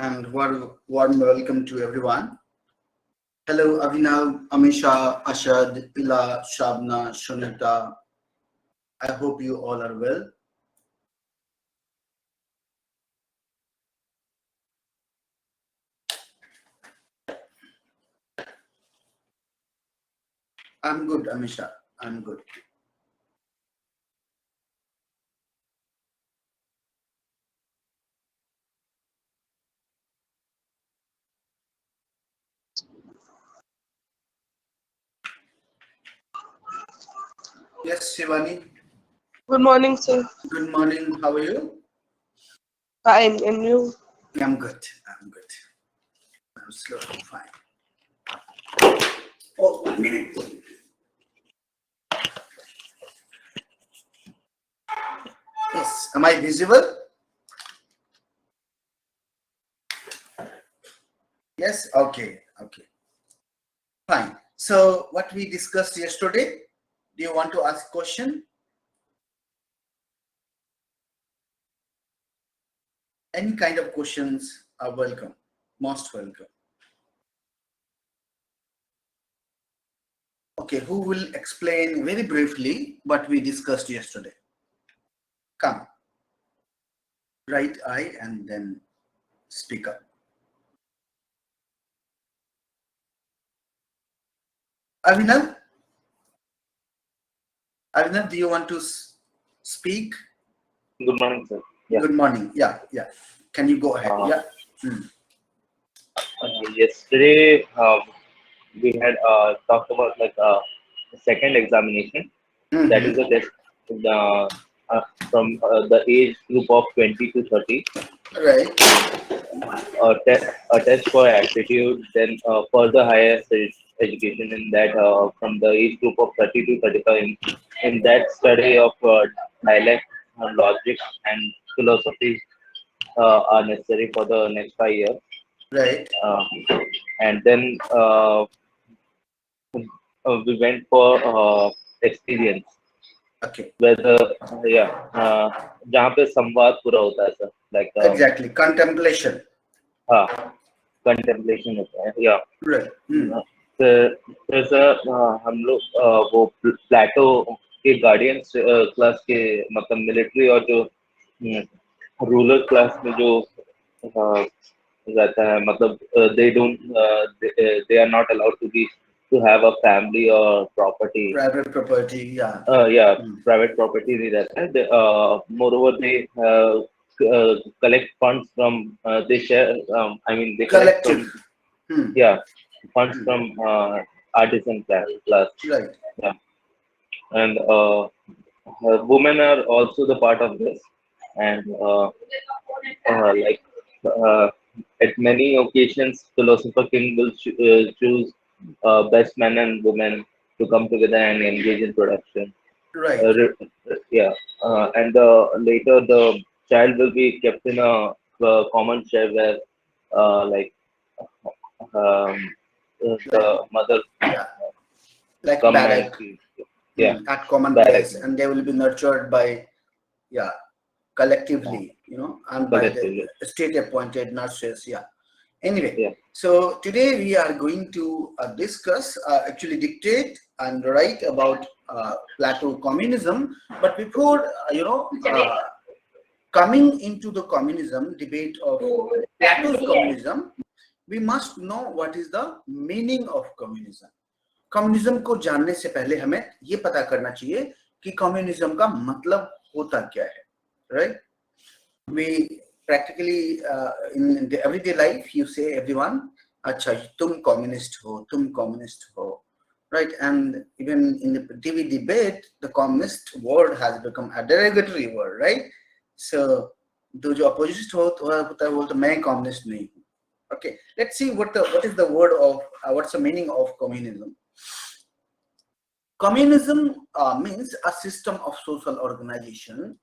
and warm welcome to everyone. Hello, Avinav, Amisha, Ashad, Ila, Shabna, Shunita. I hope you all are well. I'm good, Amisha. I'm good. Yes, Shivani. Good morning, sir. Good morning. How are you? Fine, and you? I'm good. I'm good. I'm slowly fine. Oh, 1 minute. Yes. Am I visible? Yes. Okay. Okay. Fine. So, what we discussed yesterday? Do you want to ask a question? Any kind of questions are welcome. Most welcome. Okay, who will explain very briefly what we discussed yesterday? Come. Right eye and then speak up. Avinav? Avinav, do you want to speak? Good morning, sir. Yeah. Good morning. Yeah, yeah. Can you go ahead? Yeah. Yesterday, we had talked about like the second examination. That is a test from the age group of 20 to 30. Right. A test for aptitude, then further higher education in that from the age group of 30 to 35. In that study of dialect, logic, and philosophy are necessary for the next 5 years. Right. And then we went for experience. Okay. Whether जहाँ पे संवाद पूरा होता है sir, like exactly contemplation. हाँ, contemplation होता है, yeah. Right. फिर सर हम लोग वो प्लेटो के गार्डियंस क्लास के मतलब मिलिट्री और जो रूरल क्लास में जो रहता है मतलब they are not allowed to have a family or property. Private property, yeah. Private property नहीं रहता है. Moreover, they collect funds from they share. They collect collective. from funds from artisan class. Right. Yeah, and women are also the part of this, and like. At many occasions, Philosopher King will choose best men and women to come together and engage in production. Right. And later the child will be kept in a common chair where, the mother, like come barrack, and at common place, and they will be nurtured by, collectively, and by the state appointed nurses. Anyway, so today we are going to discuss, actually dictate and write about Plato communism. But before coming into the communism debate of Plato's communism, we must know what is the meaning of communism. Communism को जानने से पहले हमें ये पता करना चाहिए कि कम्युनिज्म का मतलब होता क्या है. Right? We practically in the everyday life you say everyone, अच्छा तुम communist हो, right? And even in the TV debate, the communist word has become a derogatory word, right? So जो opposite होता है वो तो मैं communist नहीं हूँ. Okay, let's see what is the word of what's the meaning of communism. Communism means a system of social organization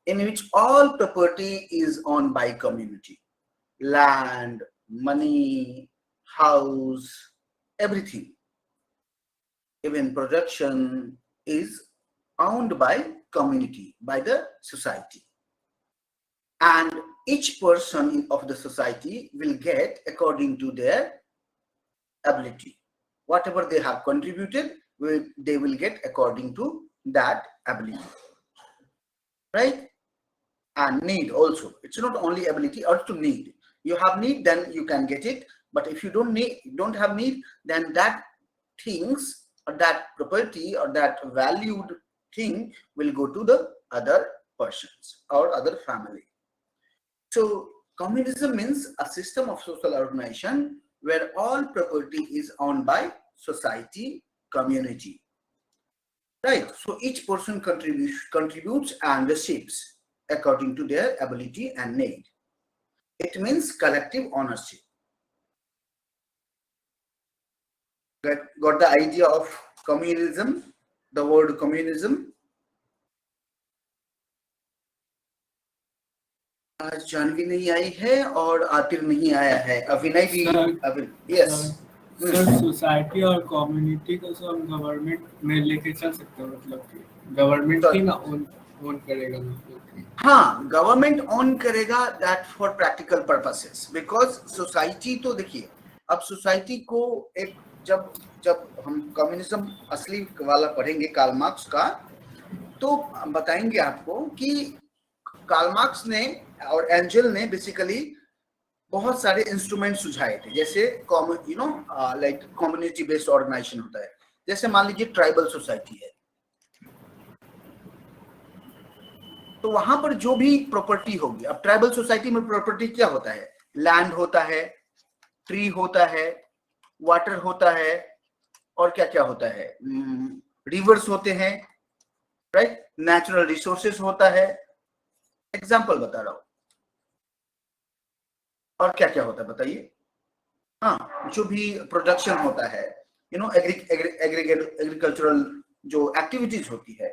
in which all property is owned by community. Land, money, house, everything. Even production is owned by community, by the society. And each person of the society will get according to their ability. Whatever they have contributed, they will get according to that ability, right? And need also. It's not only ability, also need. You have need, then you can get it. But if you don't have need, then that things or that property or that valued thing will go to the other persons or other family. So communism means a system of social organization where all property is owned by society, community. Right. So each person contributes and receives according to their ability and need. It means collective ownership. Got the idea of communism? The word communism. आज जानवी नहीं आई है और आतिर नहीं आया है, अभिनय भी yes sir society और कम्युनिटी को सब गवर्नमेंट में लेके चल सकते हैं, मतलब कि गवर्नमेंट ही ना ओन करेगा, मतलब कि हाँ गवर्नमेंट ओन करेगा, that for practical purposes, because society तो देखिए अब सोसाइटी को एक जब हम कम्युनिज्म असली वाला पढ़ेंगे कार्ल मार्क्स का, तो बताएंगे आपको कि कार्ल मार्क्स ने और एंजल ने बेसिकली बहुत सारे इंस्ट्रूमेंट सुझाए थे, जैसे लाइक कम्युनिटी बेस्ड ऑर्गेनाइजेशन होता है। जैसे मान लीजिए ट्राइबल सोसाइटी है, तो वहां पर जो भी प्रॉपर्टी होगी, अब ट्राइबल सोसाइटी में प्रॉपर्टी क्या होता है? लैंड होता है, ट्री होता है, वाटर होता है, और क्या क्या होता है, रिवर्स होते हैं, राइट, नेचुरल रिसोर्सेस होता है, एग्जाम्पल बता रहा हूं। और क्या क्या होता है बताइए? हाँ, जो भी प्रोडक्शन होता है, एग्रीकल्चरल जो एक्टिविटीज होती है।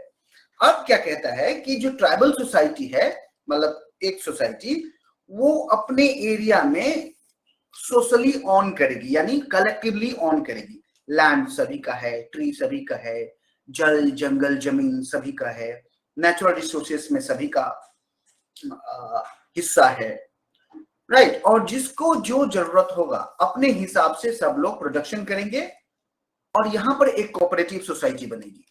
अब क्या कहता है कि जो ट्राइबल सोसाइटी है, मतलब एक सोसाइटी, वो अपने एरिया में सोशली ऑन करेगी, यानी कलेक्टिवली ऑन करेगी। लैंड सभी का है, ट्री सभी का है, जल जंगल जमीन सभी का है, नेचुरल रिसोर्सेस में सभी का हिस्सा है, राइट। और जिसको जो जरूरत होगा अपने हिसाब से सब लोग प्रोडक्शन करेंगे, और यहां पर एक कोऑपरेटिव सोसाइटी बनेगी।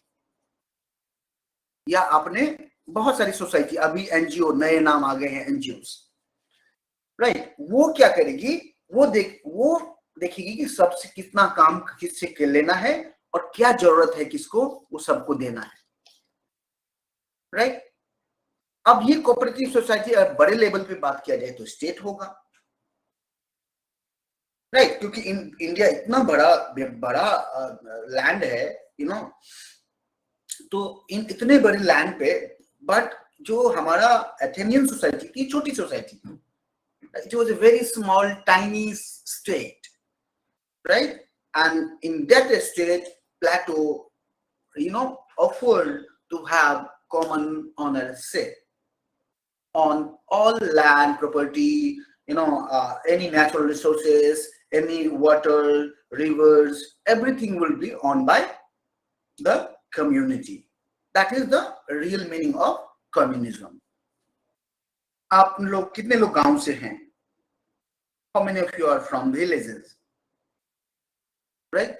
या आपने बहुत सारी सोसाइटी, अभी एनजीओ, नए नाम आ गए हैं एनजीओस, राइट। वो क्या करेगी? वो देखेगी कि सबसे कितना काम किससे लेना है और क्या जरूरत है किसको, वो सबको देना है, राइट। अब ये कोऑपरेटिव सोसाइटी बड़े लेवल पे बात किया जाए तो स्टेट होगा, राइट, क्योंकि इंडिया इतना बड़ा लैंड है, तो इन इतने बड़े लैंड पे, बट जो हमारा एथेनियन सोसाइटी थी, छोटी सोसाइटी थी, it was a very small tiny state, right? And in that state, Plato offered to have common ownership on all land property, any natural resources, any water, rivers, everything will be owned by the community. That is the real meaning of communism. आप लोग कितने लोग गांव से हैं? How many of you are from villages? Right?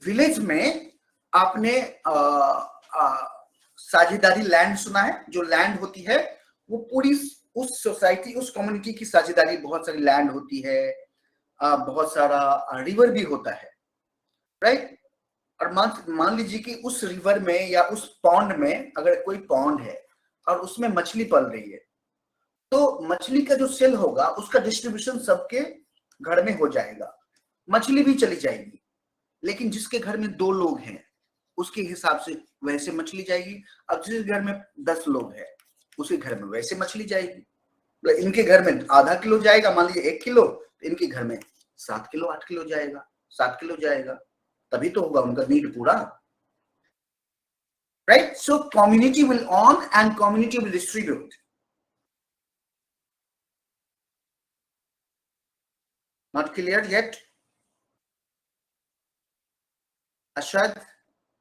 Village में आपने साझेदारी लैंड सुना है? जो लैंड होती है वो पूरी उस सोसाइटी, उस कम्युनिटी की साझेदारी, बहुत सारी लैंड होती है, बहुत सारा रिवर भी होता है, राइट। और मान लीजिए कि उस रिवर में या उस पॉन्ड में, अगर कोई पॉन्ड है और उसमें मछली पल रही है, तो मछली का जो सेल होगा उसका डिस्ट्रीब्यूशन सबके घर में हो जाएगा, मछली भी चली जाएगी। लेकिन जिसके घर में 2 लोग हैं उसके हिसाब से वैसे मछली जाएगी। अब जिस घर में 10 लोग हैं उसके घर में वैसे मछली जाएगी। इनके घर में आधा किलो जाएगा, मान लीजिए 1 किलो, तो इनके घर में 7 किलो 8 किलो जाएगा, 7 किलो जाएगा, तभी तो होगा उनका नीड पूरा, right. So community will on and community will distribute. Not clear yet? Ashad,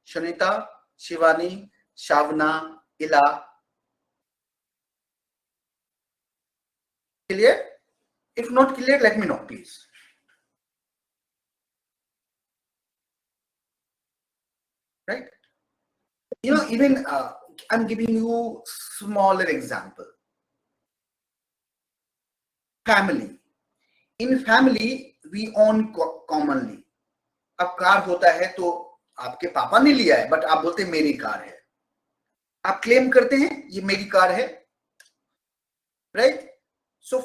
Shanita, Shivani, Shavna, Ila. Clear? If not clear, let me know, please. Right? You know, even I'm giving you smaller example. Family. In family, we own commonly. अब car होता है तो आपके पापा ने लिया है, but आप बोलते हैं मेरी कार है. आप क्लेम करते हैं ये मेरी कार है, right? So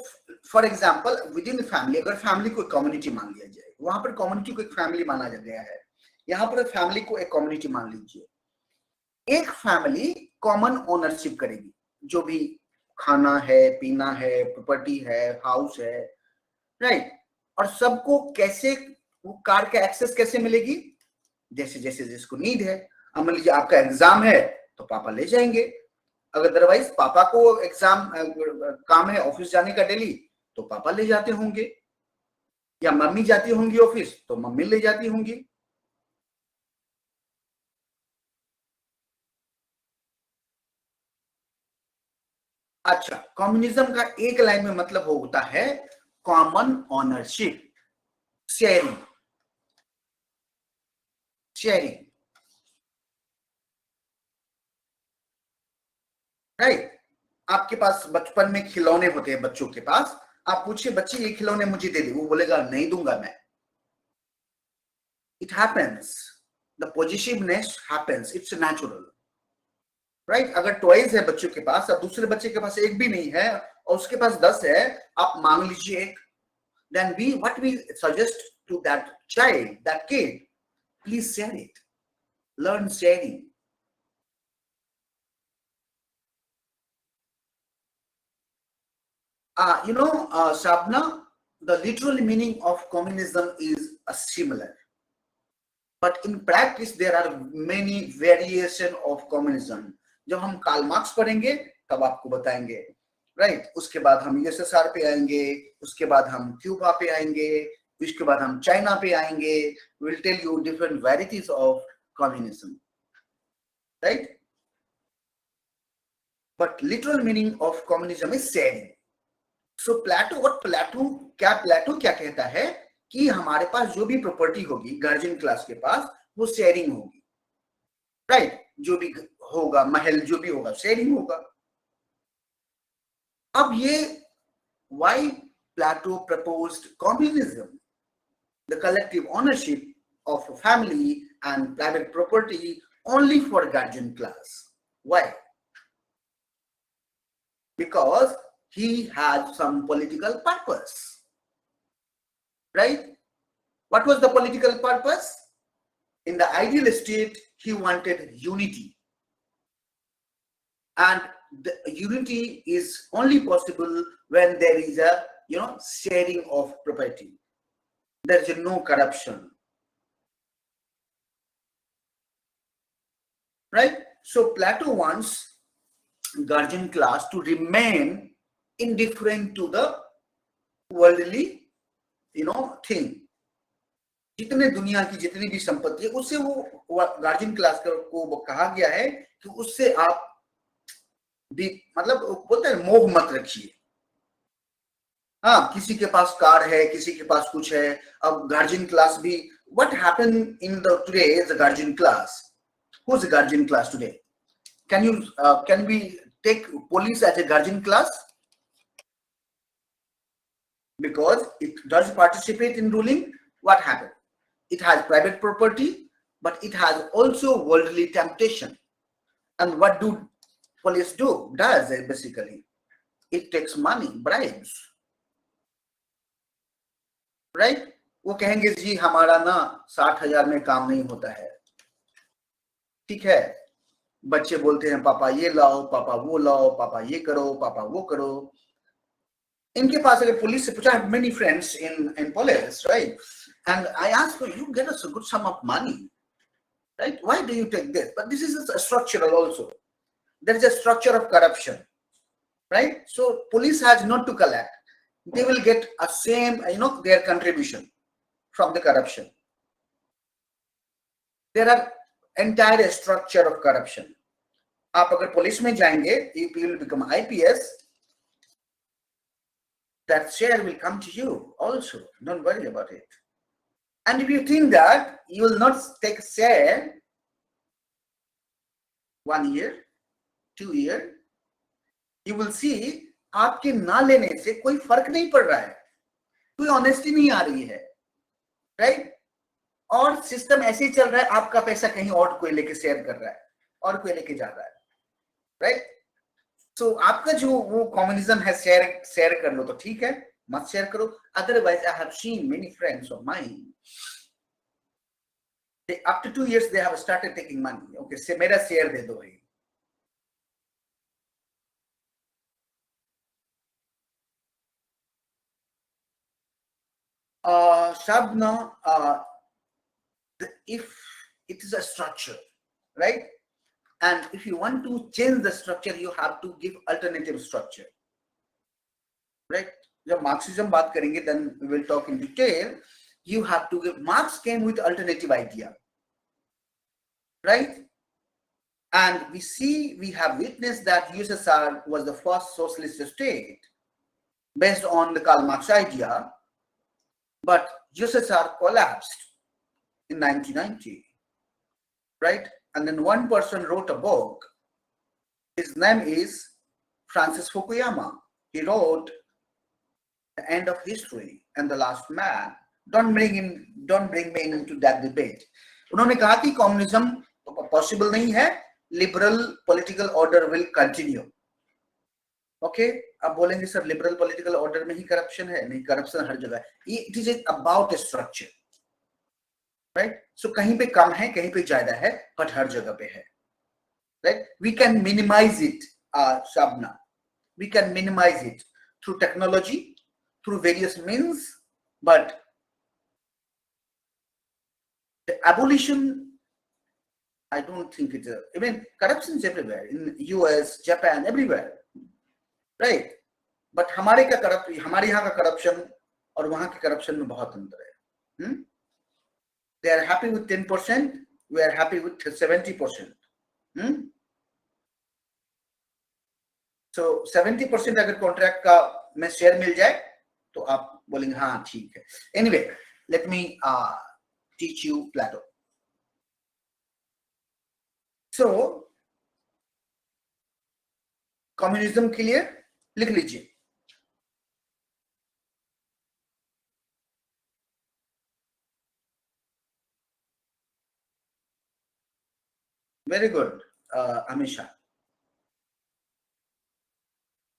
for example with in family, अगर फैमिली को कम्युनिटी मान लिया जाए, वहां पर कम्युनिटी को एक फैमिली माना गया है, यहाँ पर फैमिली को एक कम्युनिटी मान लीजिए. एक फैमिली कॉमन ओनरशिप करेगी, जो भी खाना है, पीना है, प्रॉपर्टी है, हाउस है, राइट? और सबको कैसे वो कार का एक्सेस कैसे मिलेगी? जैसे जैसे जिसको नीड है. अब मान लीजिए आपका एग्जाम है तो पापा ले जाएंगे, अगर अदरवाइज पापा को एग्जाम काम है ऑफिस जाने का डेली तो पापा ले जाते होंगे, या मम्मी जाती होंगी ऑफिस तो मम्मी ले जाती होंगी. अच्छा, कम्युनिज्म का एक लाइन में मतलब होता है common ownership, sharing. Sharing, right? आपके पास बचपन में खिलौने होते हैं बच्चों के पास, आप पूछिए बच्चे ये खिलौने मुझे दे दे, वो बोलेगा नहीं दूंगा मैं. It happens, the positiveness happens, it's natural, right? अगर टॉयज है बच्चों के पास, अब दूसरे बच्चे के पास एक भी नहीं है और उसके पास 10 है, आप मांग लीजिए एक. Then we what we suggest to that child, that kid, please share it, learn sharing. Shabna, the literal meaning of communism is similar, but in practice there are many variation of communism. जब हम Karl Marx पढ़ेंगे तब आपको बताएंगे, right? उसके बाद हम USSR पे आएंगे, उसके बाद हम क्यूबा पे आएंगे, उसके बाद हम चाइना पे आएंगे. Will tell you different varieties of communism, right? But literal meaning of communism is sharing. So Plato क्या कहता है कि हमारे पास जो भी प्रॉपर्टी होगी गार्जियन क्लास के पास, वो शेयरिंग होगी, राइट? जो भी होगा, महल जो भी होगा, शेयरिंग होगा. अब ये why Plato proposed communism, the collective ownership of family and private property only for guardian class. Why? Because he had some political purpose, right? What was the political purpose? In the ideal state, he wanted unity, and the unity is only possible when there is a sharing of property. There is no corruption, right? So Plato wants guardian class to remain indifferent to the worldly thing. जितने दुनिया की जितनी भी संपत्ति है उससे वो guardian class को कहा गया है कि उससे आप भी मतलब बोलते हैं मोह मत रखिए. हाँ, किसी के पास कार है, किसी के पास कुछ है. अब गार्जियन क्लास भी, what happened in the today is the guardian class. Who's the guardian class today? Can we take police as a guardian class? Because it does participate in ruling. What happened? It has private property, but it has also worldly temptation. And what do police do? Does basically it takes money, bribes, right? वो कहेंगे जी हमारा ना 60,000 में काम नहीं होता है, ठीक है? बच्चे बोलते हैं पापा ये लाओ, पापा वो लाओ, पापा ये करो, पापा वो करो. इनके पास अगर पुलिस से पूछा, I have many friends in police, right? And I ask for, you get us a good sum of money, right? Why do you take this? But this is a structural also. There is a structure of corruption, right? So police has not to collect. They will get a same, their contribution from the corruption. There are entire structure of corruption. आप अगर police में जाएंगे, you will become IPS. that share will come to you also. Don't worry about it. And if you think that you will not take a share 1 year, 2 year, you will see आपके ना लेने से कोई फर्क नहीं पड़ रहा है, कोई ऑनेस्टी नहीं आ रही है, राइट? और सिस्टम ऐसे ही चल रहा है, आपका पैसा कहीं और कोई लेके शेयर कर रहा है और कोई लेके जा रहा है, राइट? सो आपका जो वो कम्युनिज्म है, शेयर कर लो तो ठीक है, मत शेयर करो. Otherwise I have seen many friends of mine, after 2 years they have started taking money. Okay, से मेरा शेयर दे दो भाई. Shabna, if it is a structure, right? And if you want to change the structure, you have to give alternative structure, right? जब Marxism बात करेंगे, then we will talk in detail. You have to give. Marx came with alternative idea, right? And we have witnessed that USSR was the first socialist state based on the Karl Marx idea, but USSR collapsed in 1990, right? And then one person wrote a book. His name is Francis Fukuyama. He wrote The End of History and the Last Man. Don't bring me into that debate. उन्होंने कहा कि communism possible नहीं है, liberal political order will continue. Okay, अब बोलेंगे sir liberal political order में ही corruption है? नहीं, करप्शन हर जगह है. It is about a structure, right? So कहीं पे कम है, कहीं पे ज्यादा है, बट हर जगह पे है, right? We can minimize it, Shabna. We can minimize it through technology, through various means, but the abolition, I don't think it's a, I mean, corruption is everywhere, in US, Japan, everywhere, right? But हमारे यहाँ का corruption और वहाँ के corruption में बहुत अंतर है. They are happy with 10%, we are happy with 70%. So 70% अगर contract का में share मिल जाए तो आप बोलेंगे हाँ ठीक है. Anyway, let me teach you Plato. So communism clear? लिख लीजिए. Very good, Amisha.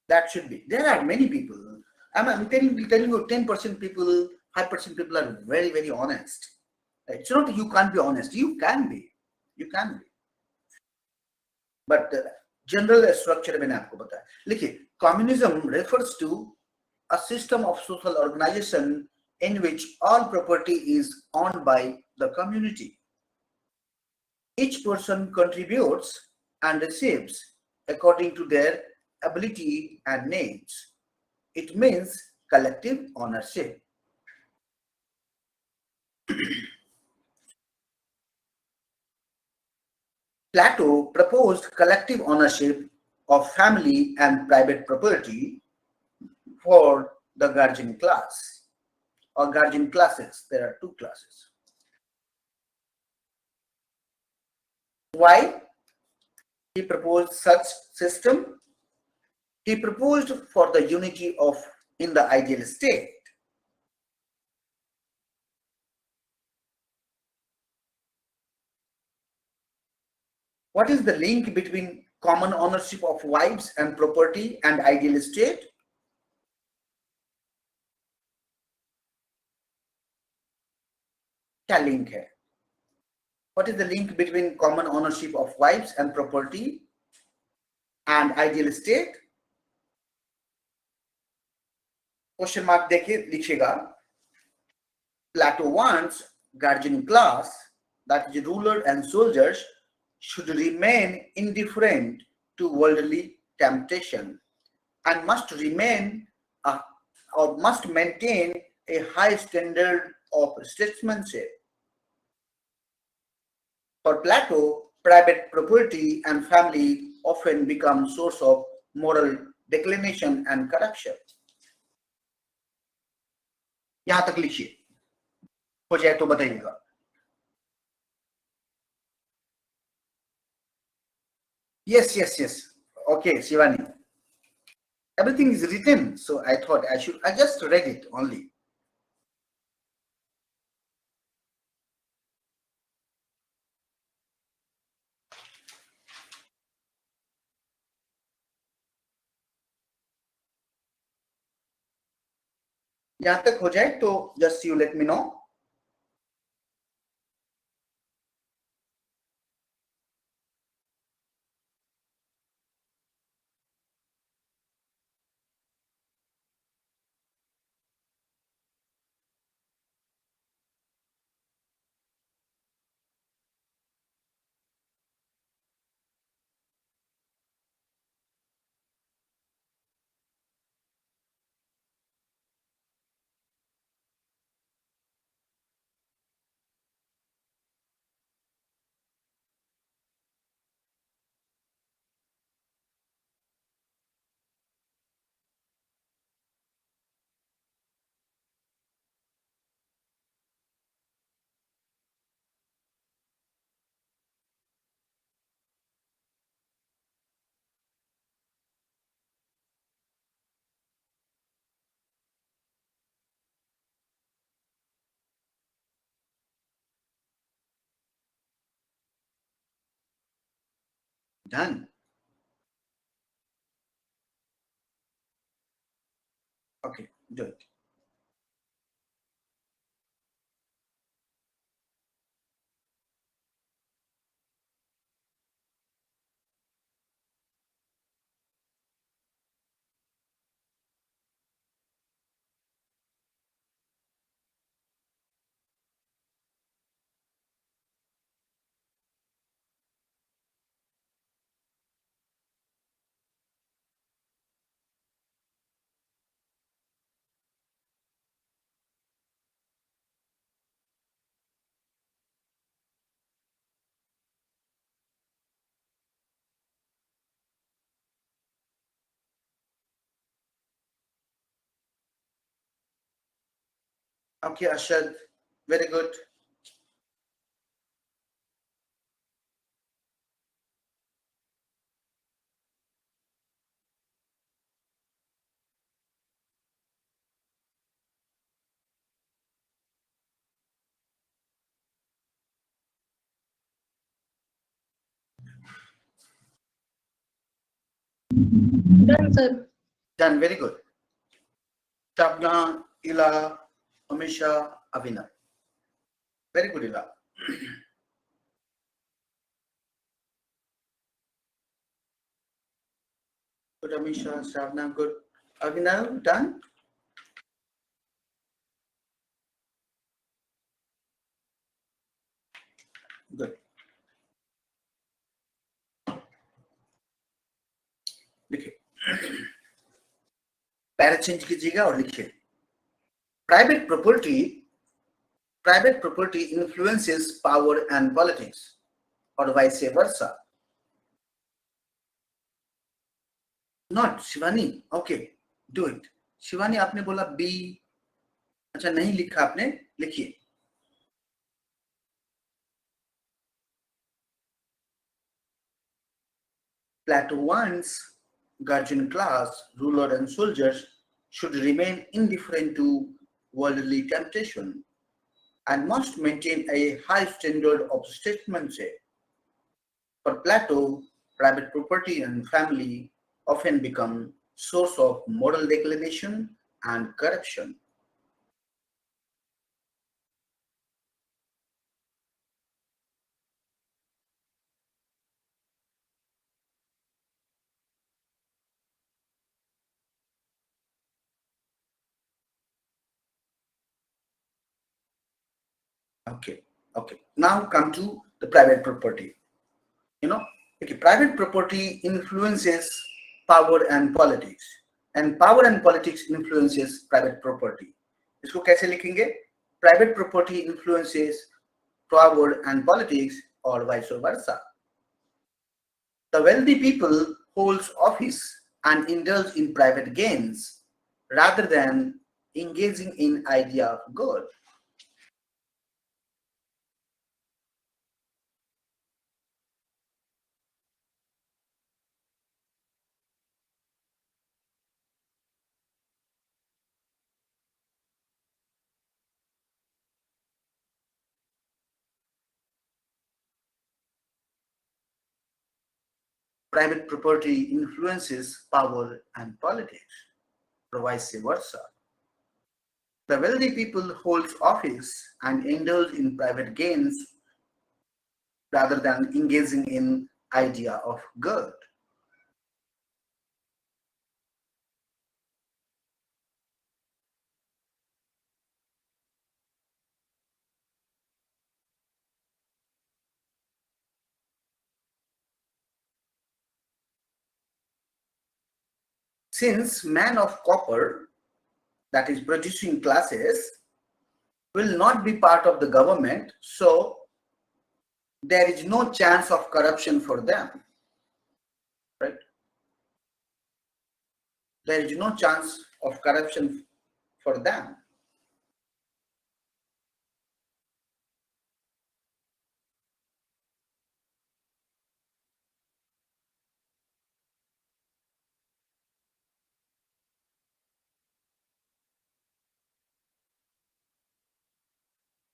That should be. There are many people. I'm telling you, 10% people, 5% people are very, very honest. It's not you can't be honest. You can be. You can be. But general structure मैंने आपको बताया. देखिए, communism refers to a system of social organization in which all property is owned by the community. Each person contributes and receives according to their ability and needs. It means collective ownership. Plato proposed collective ownership of family and private property for the guardian class or guardian classes. There are two classes. Why he proposed such system? He proposed for the unity of in the ideal state. What is the link between common ownership of wives and property and ideal state? क्या link है? What is the link between common ownership of wives and property and ideal state? Question mark देखिए, लिखिएगा. Plato wants guardian class, that is ruler and soldiers, should remain indifferent to worldly temptation and must remain or must maintain a high standard of statesmanship. For Plato, private property and family often become source of moral declination and corruption. यहां तक लिखिए, हो जाए तो बताइएगा। Yes. Okay, Shivani. Everything is written, so I thought I just read it only. यहां तक हो जाए तो just you let me know. Done. Okay, do it. Okay, Arshad, very good. Done, sir. Done, very good. Shabna, Ila, Amisha, Avina. Very good, Ila. Good, Amisha, Shabna, good. Avina, done? Good. लिखिए, para change कीजिएगा और लिखिए, private property influences power and politics or vice versa. Not Shivani. Okay, do it. Shivani, आपने बोला B. अच्छा, नहीं लिखा आपने, लिखिए. Plato wants guardian class, ruler and soldiers should remain indifferent to worldly temptation and must maintain a high standard of statesmanship. For Plato, private property and family often become source of moral declination and corruption. Okay. Now come to the private property. Private property influences power and politics, and power and politics influences private property. इसको कैसे लिखेंगे? Private property influences power and politics, or vice versa. The wealthy people holds office and indulge in private gains rather than engaging in idea of good. Private property influences power and politics, or vice versa. The wealthy people hold office and indulge in private gains rather than engaging in idea of good. Since man of copper, that is producing classes, will not be part of the government, so there is no chance of corruption for them, right? There is no chance of corruption for them.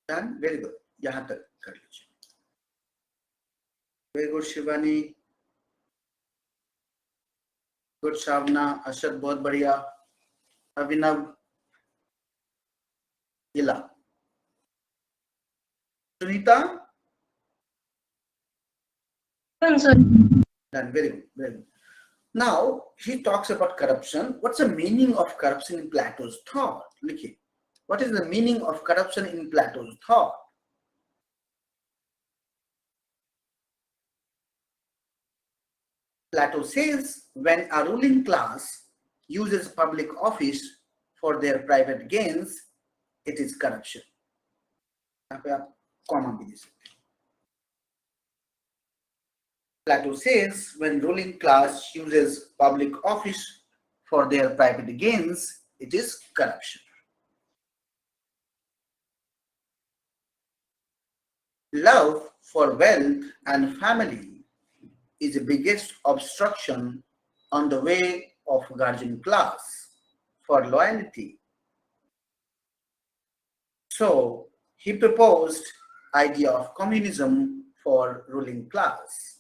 Done? Very good. यहाँ तक कर लीजिए. Very good, Shivani. Good, Shavna. Ashad, बहुत बढ़िया. Abhinav, Ila. Sunita? Done, sir. Done. Very good. Very good. Now, he talks about corruption. What's the meaning of corruption in Plato's thought? Likhi. What is the meaning of corruption in Plato's thought? Plato says when a ruling class uses public office for their private gains, it is corruption. यहाँ पे आप comma भी दे सकते हैं. Plato says when ruling class uses public office for their private gains, it is corruption. Love for wealth and family is the biggest obstruction on the way of guardian class for loyalty. So he proposed idea of communism for ruling class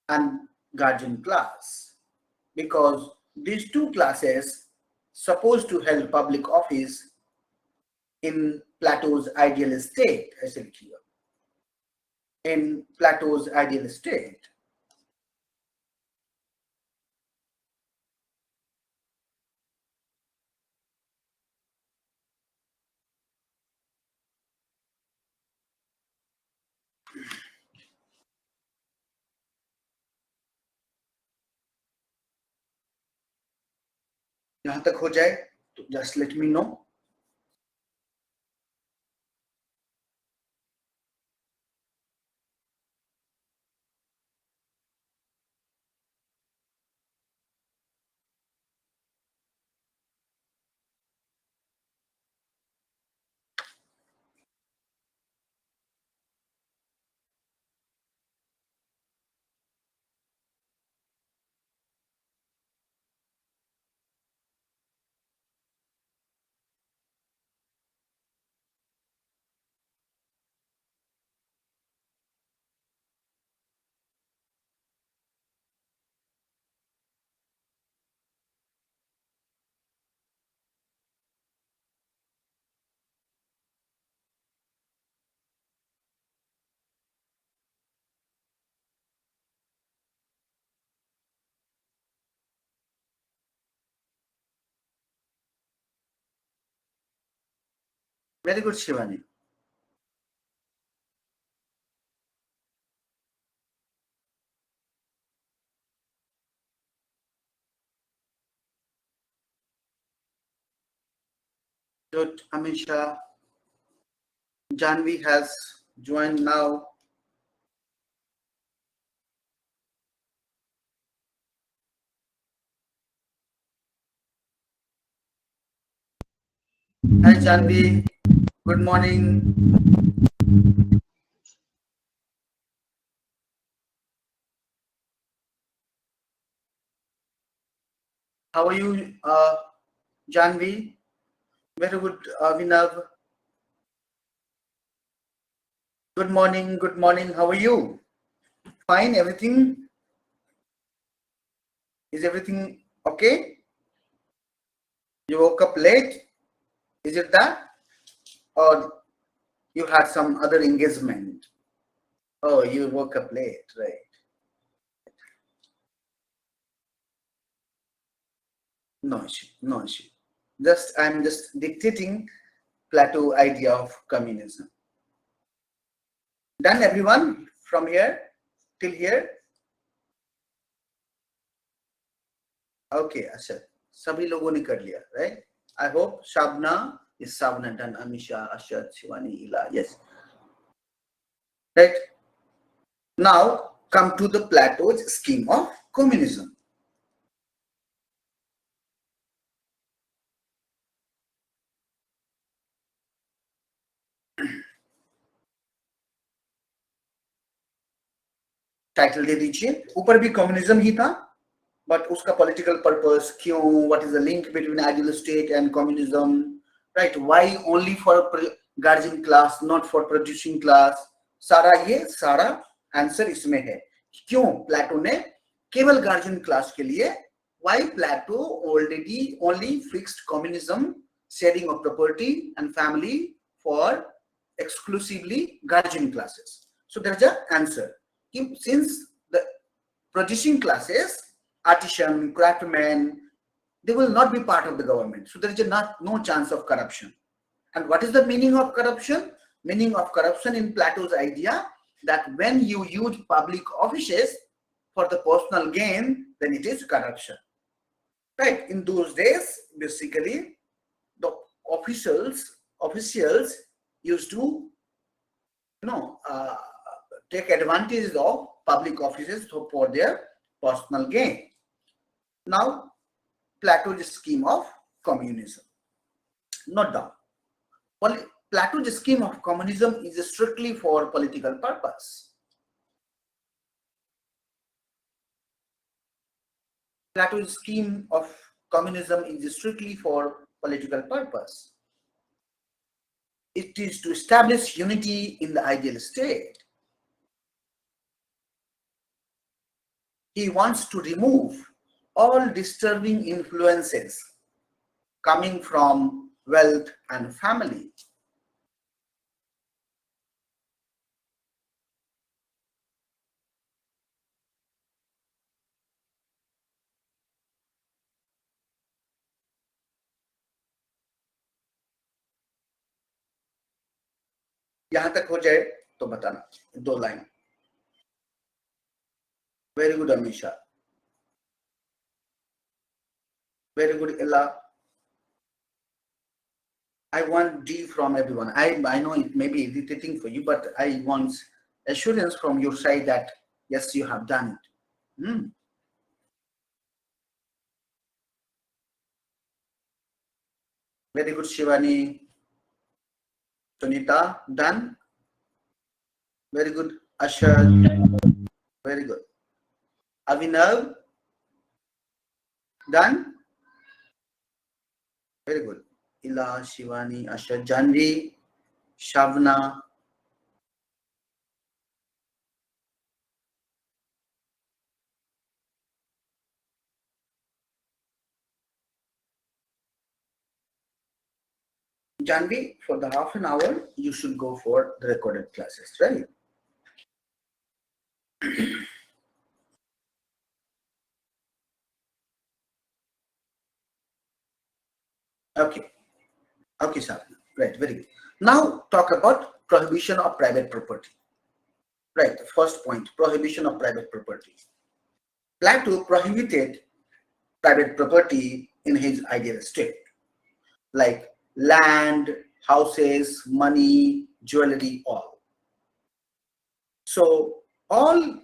and guardian class, because these two classes supposed to hold public office in Plato's ideal state, as in here. In Plato's ideal state. यहाँ तक हो जाए तो just let me know. Very good, Shivani. Good, Amisha. Janvi has joined now. Hi Janvi, good morning. How are you, Janvi? Very good, Vinav. Good morning, good morning. How are you? Fine, everything? Is everything okay? You woke up late? Is it that? Or you had some other engagement? Oh, you woke up late, right? No issue, no issue. I'm just dictating Plato idea of communism. Done, everyone, from here till here? Okay, अच्छा सभी लोगों ने कर लिया, right? I hope Shabna is Shabna done, Amisha, Ashad, Shivani, Ila, yes. Right? Now come to the Plato's scheme of communism. Title दे दीजिए, ऊपर भी कम्युनिज्म ही था, बट उसका पॉलिटिकल पर्पस क्यों, what is the link between ideal state and communism, right, why only for guardian class not for producing class, सारा answer इसमें है। क्यों प्लेटो ने केवल गार्जियन क्लास के लिए, why Plato already only fixed communism, sharing of property and family for exclusively guardian classes. So there's an answer. Since the producing classes, artisan, craftsmen, they will not be part of the government. So there is no chance of corruption. And what is the meaning of corruption? Meaning of corruption in Plato's idea that when you use public offices for the personal gain, then it is corruption. Right? In those days, basically, the officials used to take advantage of public offices for their personal gain. Now, Plato's scheme of communism. Note down. Plato's scheme of communism is strictly for political purpose. Plato's scheme of communism is strictly for political purpose. It is to establish unity in the ideal state. He wants to remove all disturbing influences coming from wealth and family. यहां तक हो जाए तो बताना, 2 line. Very good Amisha, very good Ella. I want D from everyone. I know it may be irritating for you, but I want assurance from your side that yes, you have done it. Very good, Shivani. Sunita, done. Very good, Ashad. Very good. Avinav, done. Very good. Ila, Shivani, Ashad, Janvi, Shavna. Janvi, for the half an hour, you should go for the recorded classes, right? Okay. Okay, sir. Right, very good. Now talk about prohibition of private property. Right, the first point, prohibition of private property. Plato prohibited private property in his ideal state, like land, houses, money, jewelry, all. So all,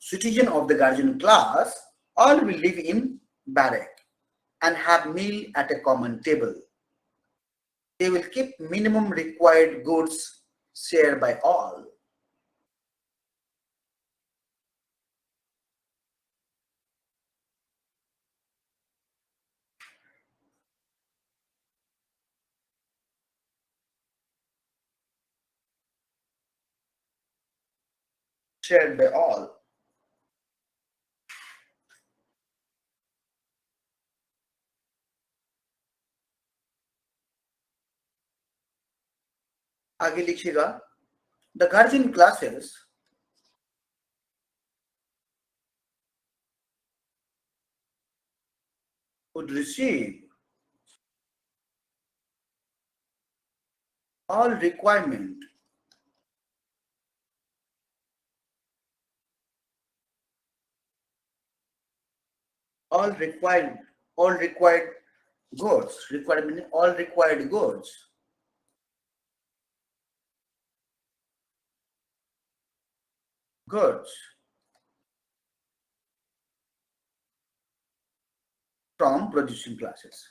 citizen of the guardian class, all will live in barrack. and have meal at a common table. They will keep minimum required goods shared by all. Shared by all. आगे लिखिएगा, the guardian classes would receive all required goods from producing classes.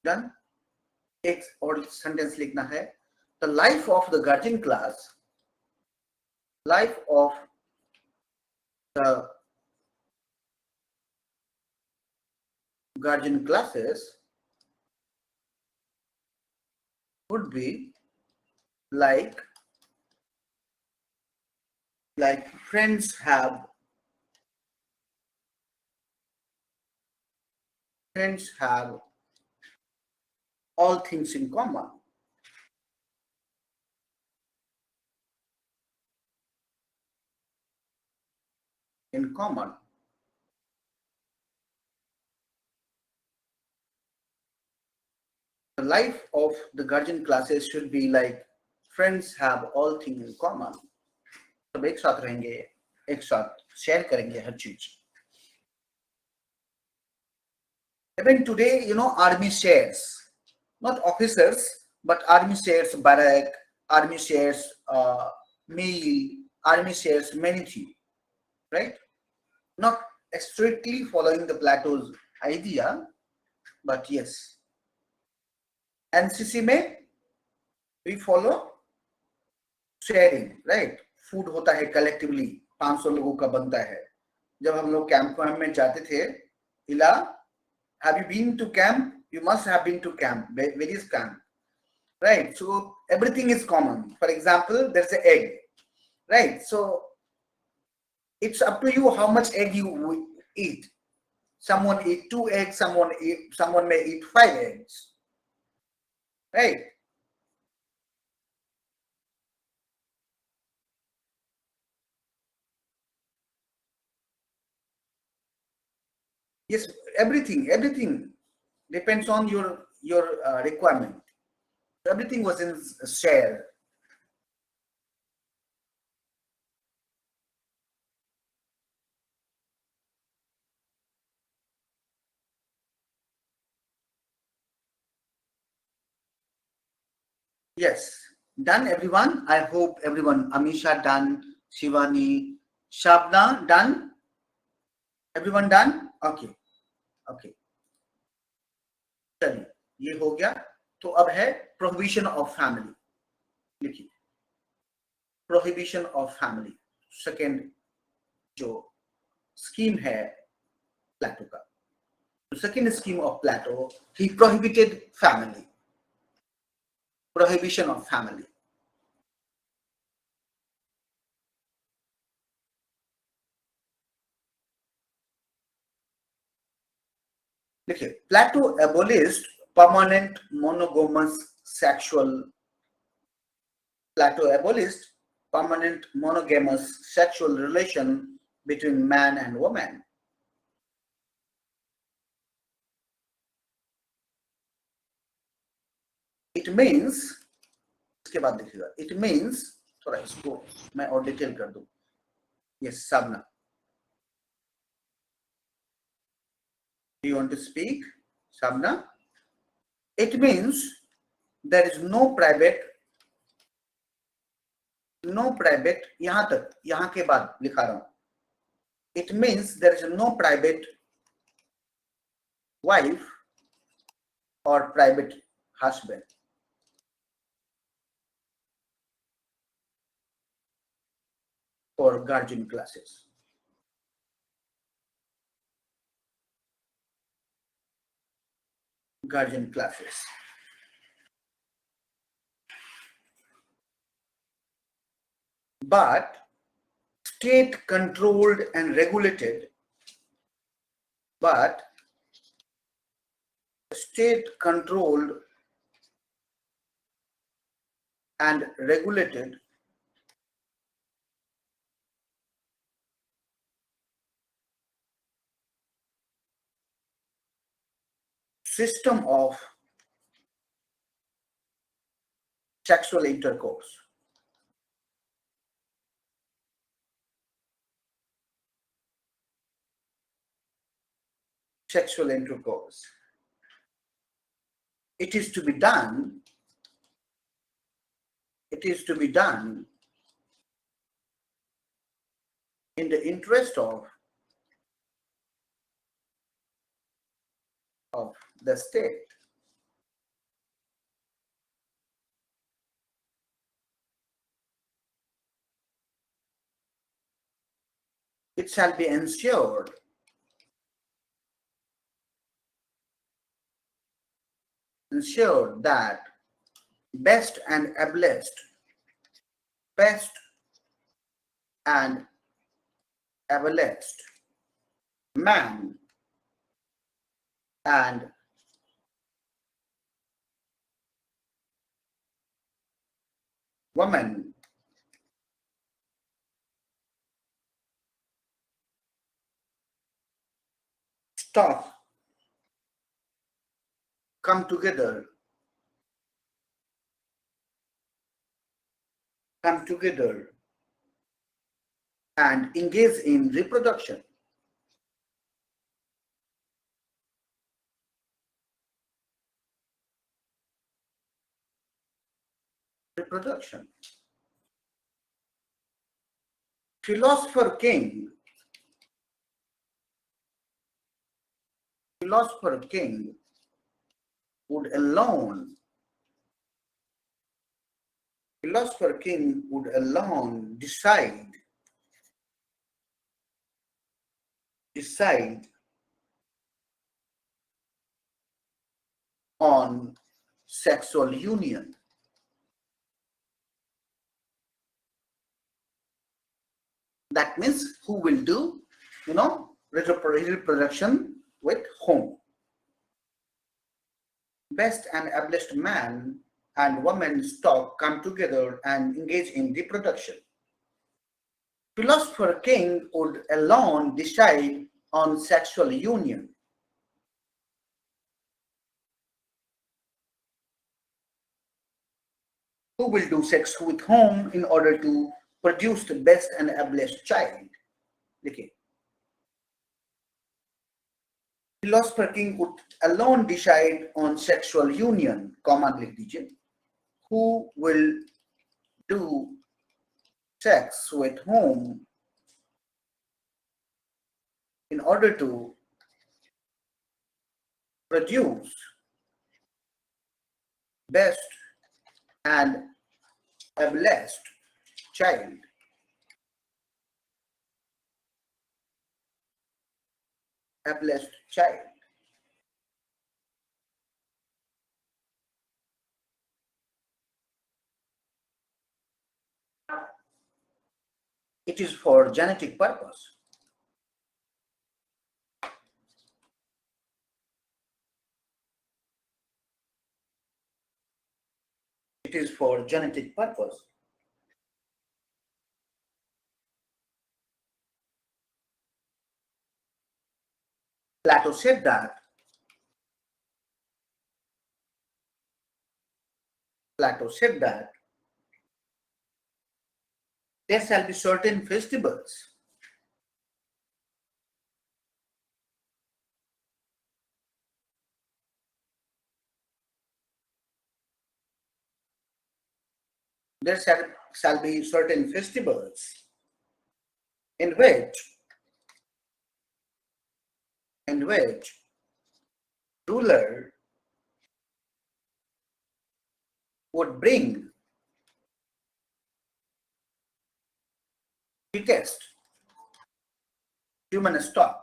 Done? एक और sentence लिखना है, the life of the guardian class, life of the guardian classes would be like friends have all things in common. In common. The life of the guardian classes should be like friends have all things in common. सब एक साथ रहेंगे, एक साथ share करेंगे हर चीज. Even today, you know, army shares, not officers, but army shares barrack, army shares meal, army shares many things, right? Not strictly following the Plato's idea, but yes. NCC में we follow sharing, right? Food होता है collectively, 500 लोगों का बनता है. जब हम लोग कैंप में जाते थे, इला, have you been to camp? You must have been to camp, various camp, right? So everything is common. For example, there's an egg, right? So it's up to you how much egg you eat. Someone eat 2 eggs, someone may eat 5 eggs, right? Yes, everything depends on your requirement. Everything was in share. Yes, done everyone. I hope everyone. Amisha done. Shivani, Shabna done. Everyone done? Okay, okay. चलिए, ये हो गया. तो अब है prohibition of family. लिखिए. Prohibition of family. Second जो scheme है Plato का. The second scheme of Plato, he prohibited family. Prohibition of family. देखिए, Plato abolished permanent monogamous sexual. Plato abolished permanent monogamous sexual relation between man and woman. It means, इसके बाद देखिएगा, it means, थोड़ा इसको मैं और detail कर दूं. Yes, Sabna. Do you want to speak, Shabna? It means there is no private, यहाँ तक, यहाँ के बाद लिखा रहा हूं. It means there is no private wife or private husband. For guardian classes. Guardian classes. But state controlled and regulated, state controlled and regulated system of sexual intercourse. Sexual intercourse. It is to be done. It is to be done in the interest of the state. It shall be ensured that best and ablest man and woman stop, come together and engage in reproduction. Philosopher king would alone decide on sexual union. That means who will do, reproduction with whom. Best and ablest man and woman stock come together and engage in reproduction. Philosopher king would alone decide on sexual union. Who will do sex with whom in order to produce the best and ablest child? Okay. Philosopher king would alone decide on sexual union, command लिख दीजिए. Who will do sex with whom in order to produce best and ablest child. Ablest child. It is for genetic purpose. It is for genetic purpose. Plato said that. There shall be certain festivals there shall be certain festivals in which ruler would bring biggest human stock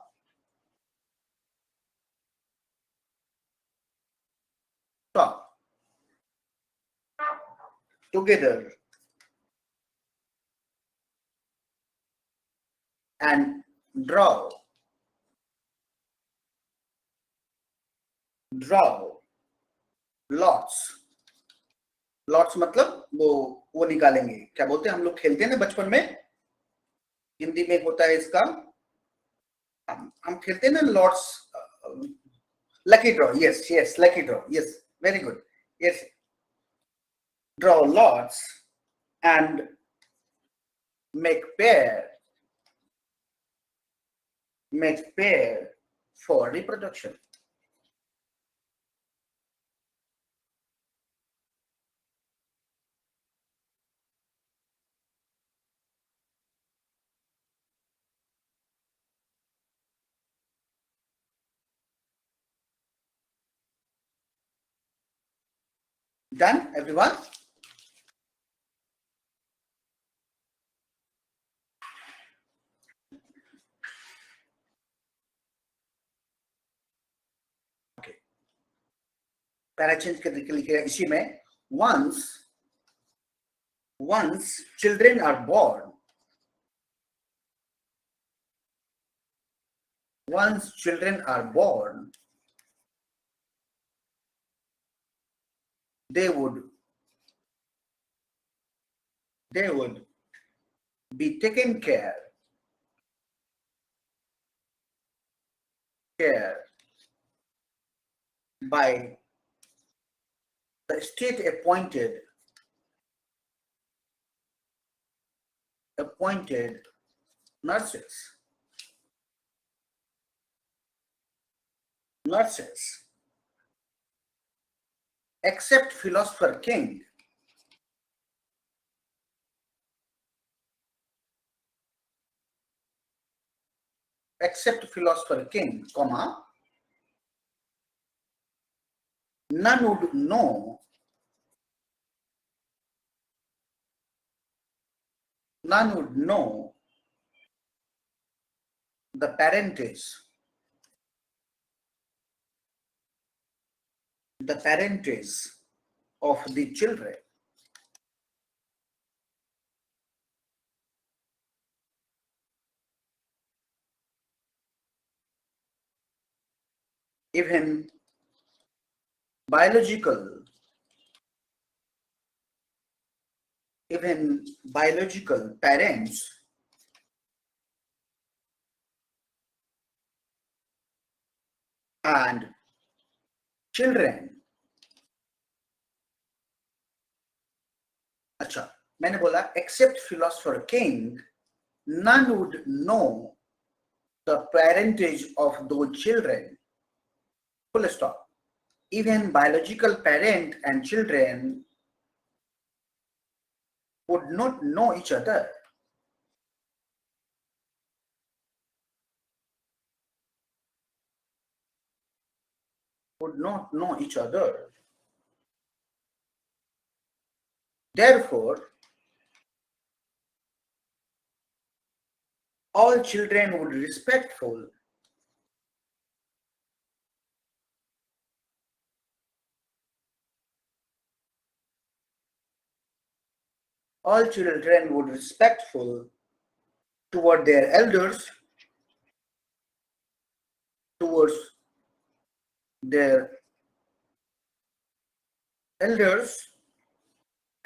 together and draw lots मतलब वो निकालेंगे, क्या बोलते हैं हम लोग खेलते हैं ना बचपन में, हिंदी में होता है इसका, हम खेलते हैं ना lots, lucky draw, yes, lucky draw, yes, very good, yes, draw lots and make pair for reproduction. Done, everyone? Okay. Para change करके लिखेगा इसी में, once children are born, they would be taken care by the state appointed nurses except Philosopher King, comma, none would know the parentage of the children. Even biological parents and children. अच्छा, मैंने बोला except Philosopher King, none would know the parentage of those children. Full stop. Even biological parent and children would not know each other. Therefore, all children would be respectful toward their elders,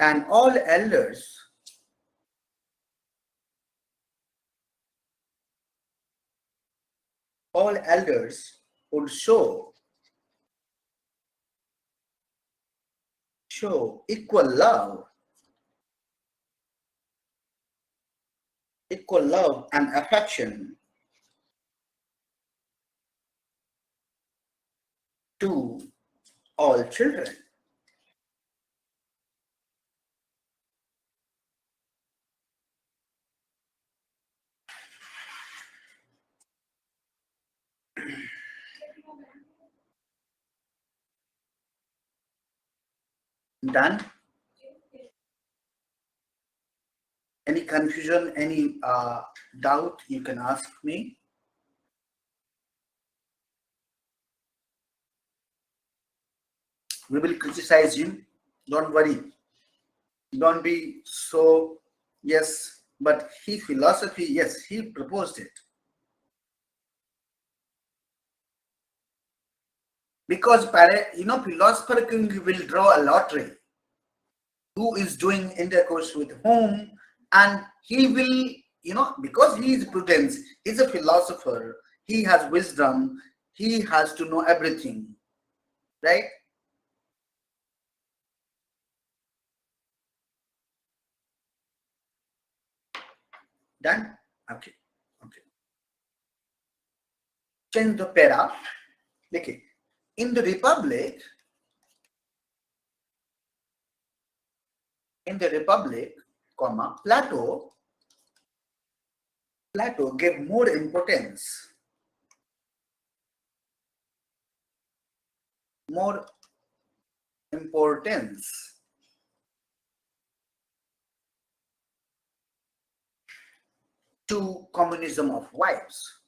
and all elders would show equal love and affection to all children. Done? Any confusion, any doubt, you can ask me. We will criticize him. Don't worry. Don't be so, yes, but philosophy, yes, he proposed it. Because, philosopher will draw a lottery. Who is doing intercourse with whom, and he will, because he is prudence, he's a philosopher, he has wisdom, he has to know everything, right? Done? Okay. Change the para. Okay. In the Republic, comma, Plato gave more importance to communism of wives.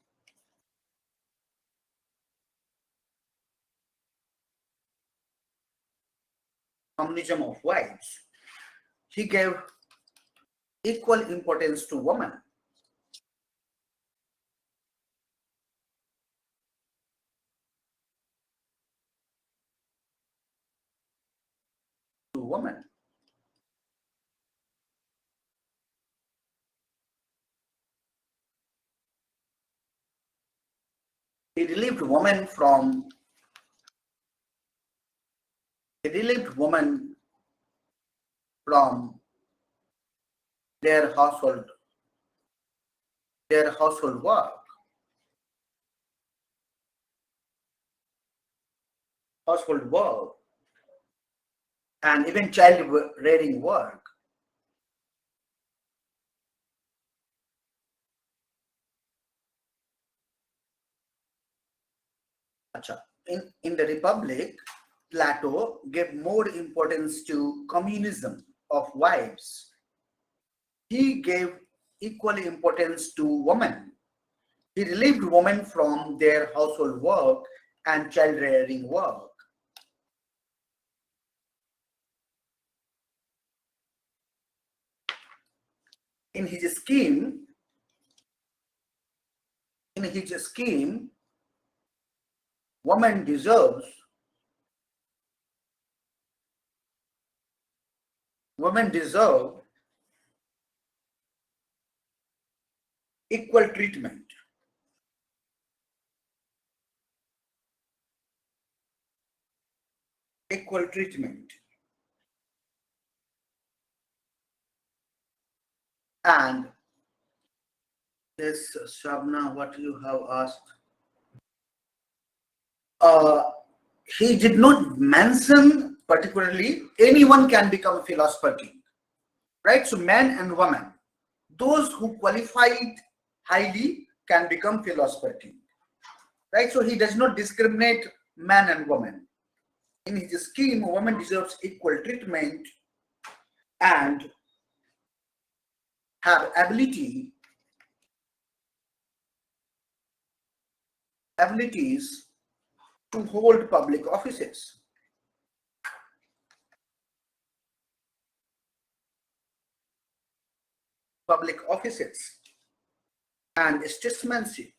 Communism of wives. He gave equal importance to women. He relieved women from their household work and even child rearing work. In the Republic, Plato gave more importance to communism of wives. He gave equal importance to women. He relieved women from their household work and child rearing work. In his scheme, woman deserves equal treatment. And this, Shabna, what you have asked, he did not mention particularly anyone can become a philosopher king, right? So men and women, those who qualified highly can become philosopher king, right? So he does not discriminate man and woman. In his scheme, woman deserves equal treatment and have abilities to hold public offices. And statesmanship.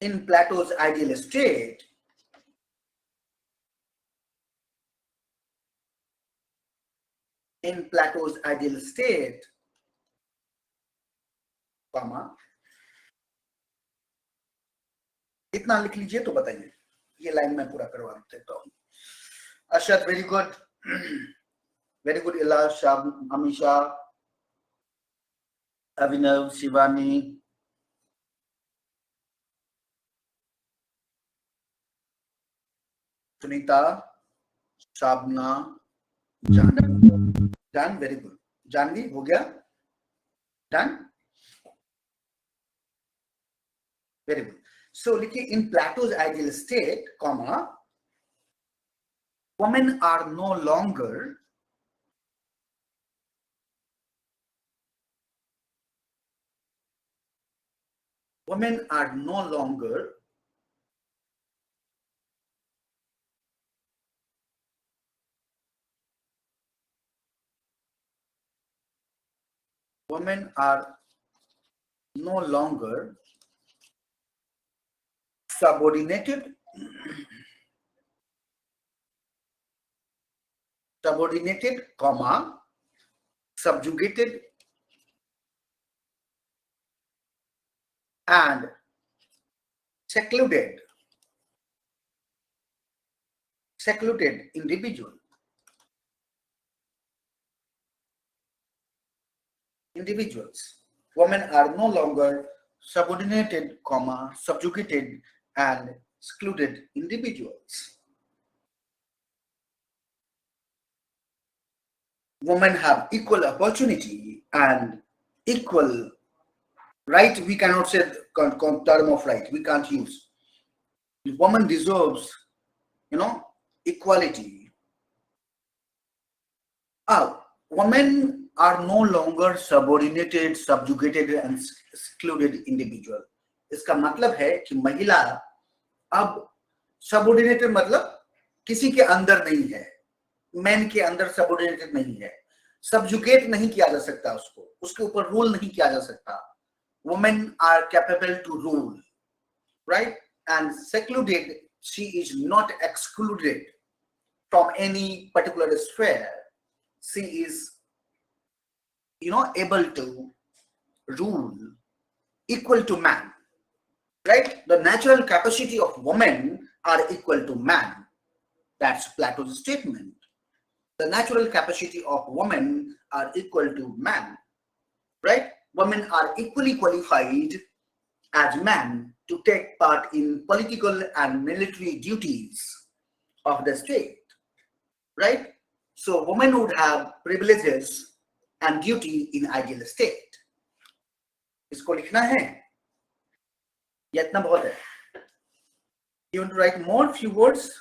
In Plato's ideal state, comma, इतना लिख लीजिए तो बताइए, ये line में पूरा करवा देता हूँ. Ashad, very good. Very good, Ila, Shab, Amisha, Avinav, Shivani, Sunita, Shabna, Done. Very good. Janvi, हो गया? Done. Very good. So लिखिए in Plato's ideal state, comma, women are no longer subordinated, comma, subjugated, and secluded individuals. Women are no longer subordinated, comma, subjugated, and excluded individuals. Women have equal opportunity and equal right. We cannot say the term of right. We can't use. The woman deserves, equality. Women are no longer subordinated, subjugated, and excluded individual. इसका मतलब है कि महिला अब subordinated मतलब किसी के अंदर नहीं है, मैन के अंदर सबऑर्डिनेटेड नहीं है, सबजुगेट नहीं किया जा सकता, उसके ऊपर रूल नहीं किया जा सकता. Women are capable to rule, right? And secluded, she is not excluded from any particular sphere. She is, able to rule equal to man, right? The natural capacity of women are equal to man. That's Plato's statement. The natural capacity of women are equal to man, right? Women are equally qualified as men to take part in political and military duties of the state, right? So women would have privileges and duty in ideal state. इसको लिखना है, ये इतना बहुत है. You want to write more few words?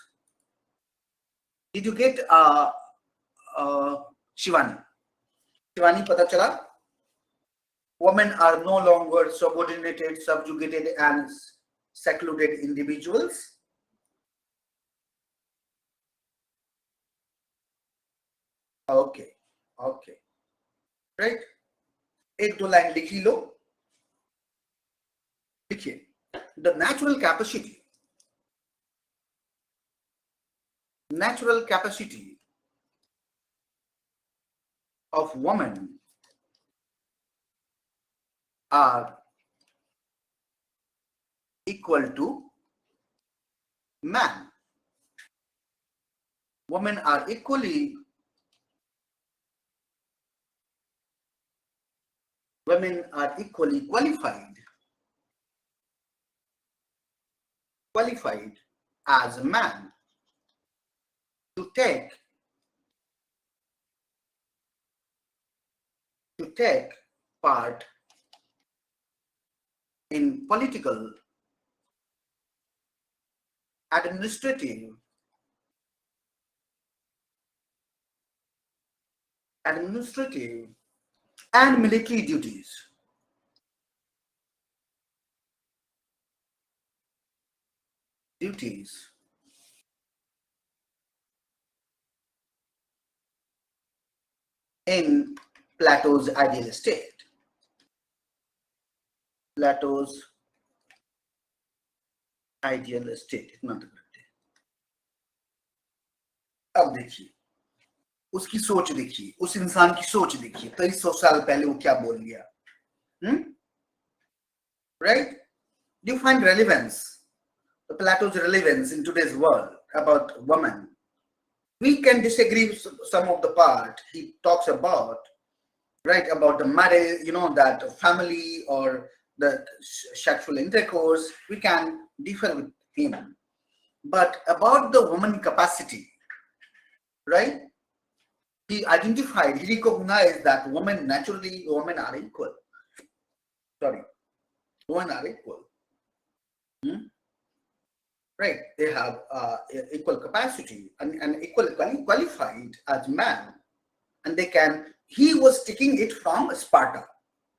Did you get Shivani? Shivani, पता चला? Women are no longer subordinated, subjugated, and secluded individuals. Okay, right? एक दो लाइन लिख लो. लिखिए, the natural capacity of women are equal to man. Women are equally qualified as a man to take part in political, administrative, and military duties. In Plato's ideal state. इतना तक रखते हैं. अब देखिए उसकी सोच, देखिए उस इंसान की सोच, देखिए 2300 साल पहले वो क्या बोल गया. Right? Do you find Plato's relevance in today's world about women? We can disagree with some of the part he talks about, right? About the marriage, that family or the sexual intercourse, we can differ with him. But about the woman capacity, right? he identified, he recognized that women are equal. Sorry, women are equal. Right? They have equal capacity and equally qualified as man, and they can. He was taking it from Sparta,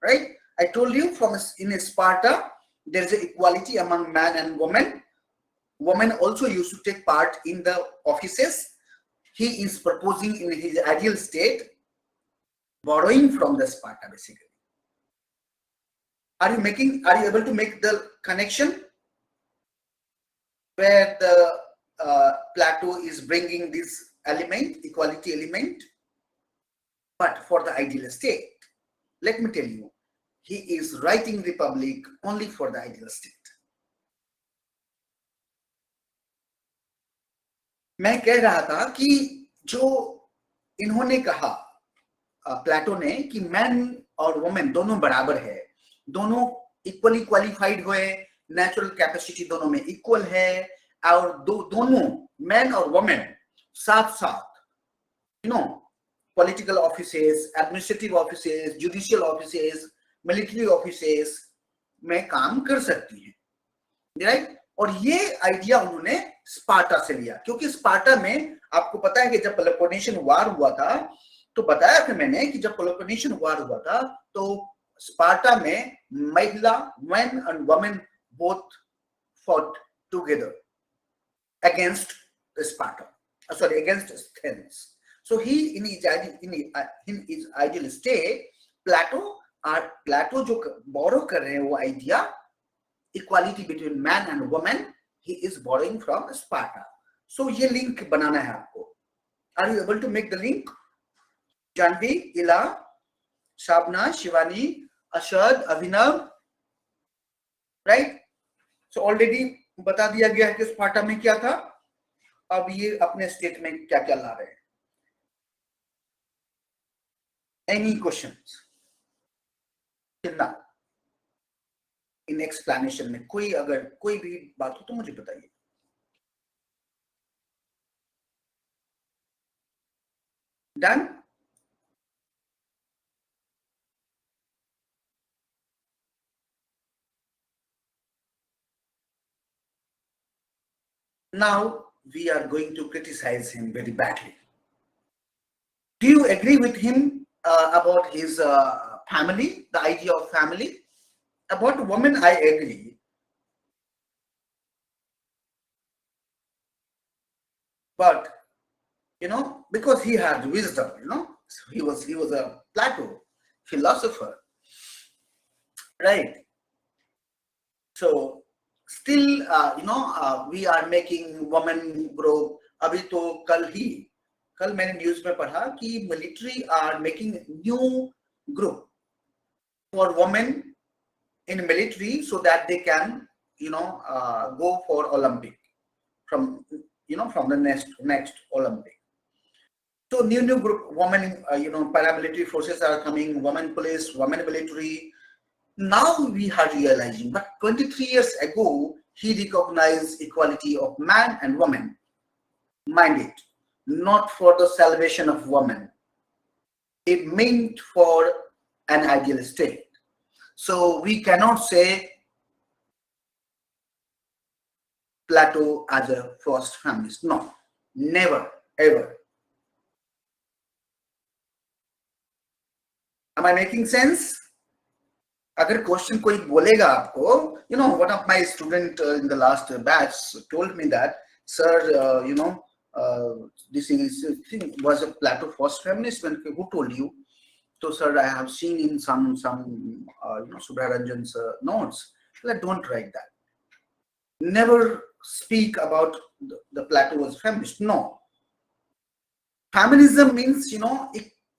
right? I told you in Sparta there is equality among man and woman. Women also used to take part in the offices. He is proposing in his ideal state, borrowing from the Sparta basically. Are you able to make the connection where the Plato is bringing this element, equality element? But for the ideal state, let me tell you, he is writing Republic only for the ideal state. मैं कह रहा था कि जो इन्होंने कहा प्लेटो ने कि मैन और वुमेन दोनों बराबर है, दोनों इक्वली क्वालिफाइड हुए, नेचुरल कैपेसिटी दोनों में इक्वल है, और दोनों मैन और वुमेन साथ साथ political offices, administrative offices, judicial offices, military offices में काम कर सकती हैं, राइट? और ये आइडिया उन्होंने स्पार्टा से लिया, क्योंकि स्पार्टा में आपको पता है कि जब पेलोपोनेशियन वॉर हुआ था, तो बताया था मैंने कि जब पेलोपोनेशियन वॉर हुआ था तो स्पार्टा में महिला, men and women both fought together against Sparta, against Athens. So he in his ideal state, Plato जो borrow कर रहे हैं वो idea equality between man and woman, he is borrowing from Sparta. So ये link बनाना है आपको. Are you able to make the link? Janvi, Ila, Shabna, Shivani, Ashad, Avinav, right? So already बता दिया गया है कि स्पार्टा में क्या था. अब ये अपने स्टेट में क्या क्या ला रहे हैं. Any questions? Till now. इन एक्सप्लेनेशन में अगर कोई भी बात हो तो मुझे बताइए. Done? Now we are going to criticize him very badly. Do you agree with him about his family, the idea of family? About women, I agree. But because he had wisdom, so he was a Plato philosopher, right? So still, we are making women grow. अभी तो कल मैंने news में पढ़ा कि military are making new group for women in military so that they can go for Olympic from the next Olympic. So new group women paramilitary forces are coming, women police, women military. Now we are realizing, but 23 years ago he recognized equality of man and woman. Mind it, not for the salvation of women. It meant for an ideal state. So we cannot say Plato as a first feminist. No, never, ever. Am I making sense? अगर question कोई बोलेगा आपको, one of my student in the last batch told me that, sir, this thing was a Plato first feminist. Who told you? So, sir, I have seen in some Subharanjan's notes. Well, don't write that. Never speak about the Plato was feminist. No. Feminism means,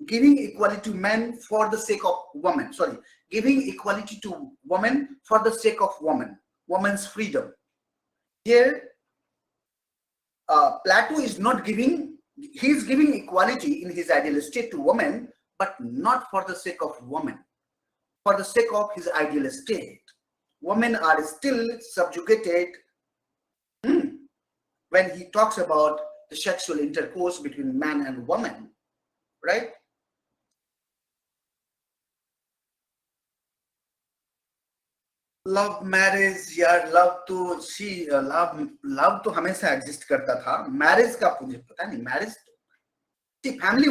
giving equality to men for the sake of women. Sorry, giving equality to women for the sake of women's freedom. Here, Plato is not giving, he is giving equality in his ideal state to women, but not for the sake of women, for the sake of his ideal state. Women are still subjugated when he talks about the sexual intercourse between man and woman. right? Love marriage यार, love तो हमेशा exist करता था, marriage का मुझे पता नहीं। Marriage family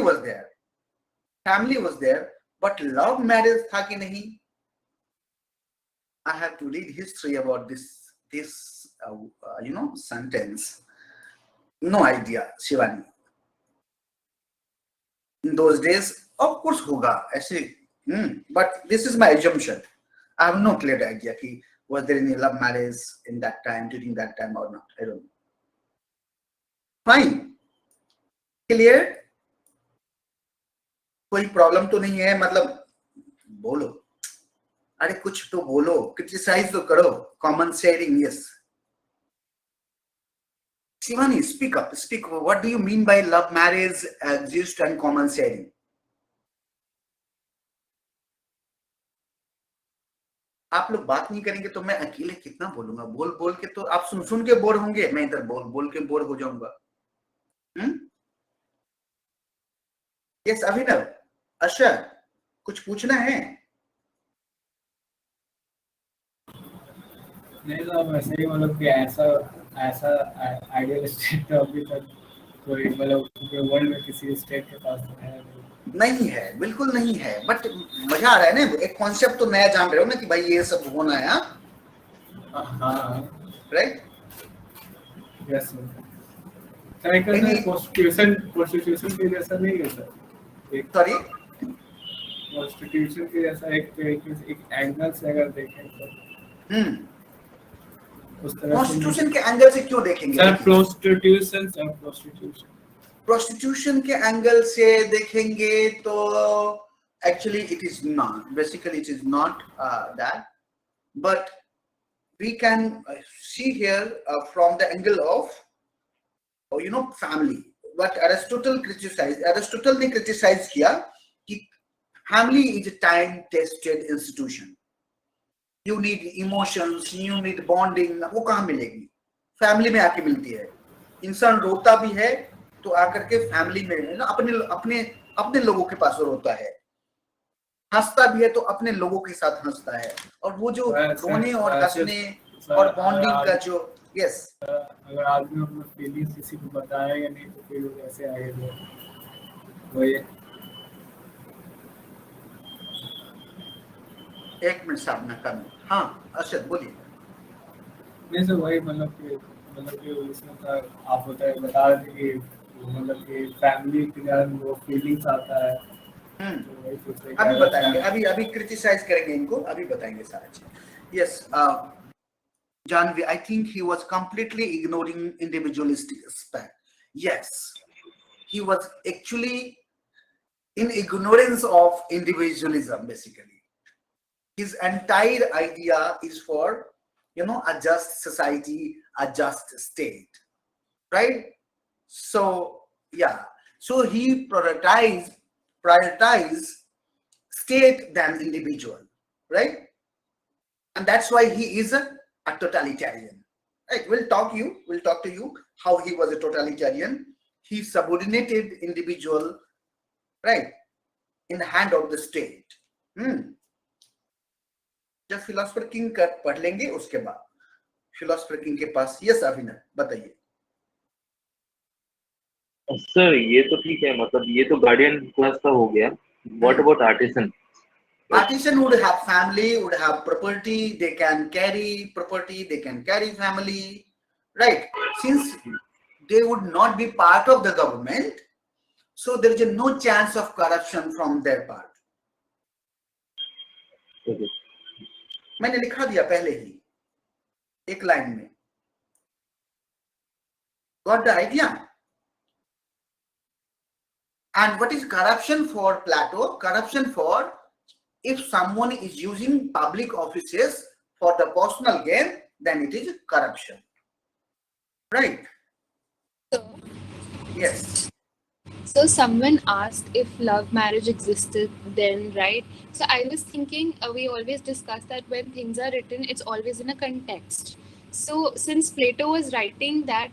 was there but love marriage था कि नहीं, I have to read history about this sentence. No idea, Shivani. In those days, of course होगा ऐसे, but this is my assumption. I have no clear idea कि was there any love marriage in that time, during that time or not. I don't know. Fine. Clear? कोई problem तो नहीं है? मतलब बोलो, अरे कुछ तो बोलो, क्रिटिसाइज तो करो, common sharing. Yes Shivani, speak up, speak. What do you mean by love marriage exist and common sharing? आप लोग बात नहीं करेंगे तो मैं अकेले कितना बोलूंगा? बोल बोल के तो आप सुन सुन के बोर होंगे, मैं इधर बोल बोल के बोर हो जाऊंगा। यस अभिनव, अशर, कुछ पूछना है? नहीं तो वैसे ही मतलब कि ऐसा आइडियल स्टेट अभी तक कोई मतलब वर्ल्ड में किसी स्टेट के पास नहीं है, बिल्कुल नहीं है। बट मजा आ रहा है ना, एक कॉन्सेप्ट तो नया जान रहे हो ना कि भाई ये सब होना है। राइट? Yes sir. कॉन्स्टिट्यूशन के जैसा नहीं है सर? सॉरी, कॉन्स्टिट्यूशन के जैसा एक एंगल से अगर देखें तो कॉन्स्टिट्यूशन के एंगल से क्यों देखेंगे? सर प्रोस्टिट्यूशन के एंगल से देखेंगे तो actually it is not, basically it is not that, but we can see here from the angle of family. What Aristotle ने क्रिटिसाइज किया कि family is a time tested institution. You need emotions, you need bonding, वो कहाँ मिलेगी? Family में आके मिलती है। इंसान रोता भी है तो आकर के फैमिली में ना अपने लोगों के पास रोता है, हंसता भी है तो अपने लोगों के साथ हंसता है। और वो जो रोने और हंसने और बॉन्डिंग का जो अगर आदमी अपना फीलिंग्स किसी को बताएगा नहीं तो फिर कैसे आएगा? वही एक मिनट सामने कम। हाँ अर्षद बोलिए। नहीं सर, वही मतलब कि उसमें आप बता रहे थे कि मतलब कि फैमिली के कारण वो फीलिंग्स आता है। तो अभी बताएंगे, अभी क्रिटिसाइज करेंगे इनको, अभी बताएंगे सारा चीज। Yes Janvi, I think he was completely ignoring individualistic aspect. Yes, he was actually in ignorance of individualism. Basically, his entire idea is for a just society, a just state, right? So yeah, so he prioritize state than individual, right? And that's why he is a totalitarian, right? We'll talk to you how he was a totalitarian. He subordinated individual, right, in the hand of the state. जब philosopher king का पढ़ लेंगे उसके बाद philosopher king के पास। Yes अभिनव बताइए। Sir ये तो ठीक है, मतलब ये तो गार्डियन क्लास का हो गया। What about artisan? Artisan would have family, would have property, they can carry property, they can carry family, right? Since they would not be part of the government, so there is no chance of corruption from their part. Okay. मैंने लिखा दिया पहले ही एक line में। Got the idea? And what is corruption for Plato? Corruption for if someone is using public offices for the personal gain, then it is corruption, right? Yes. So someone asked if love marriage existed then, right? So I was thinking, we always discuss that when things are written, it's always in a context. So since Plato was writing that,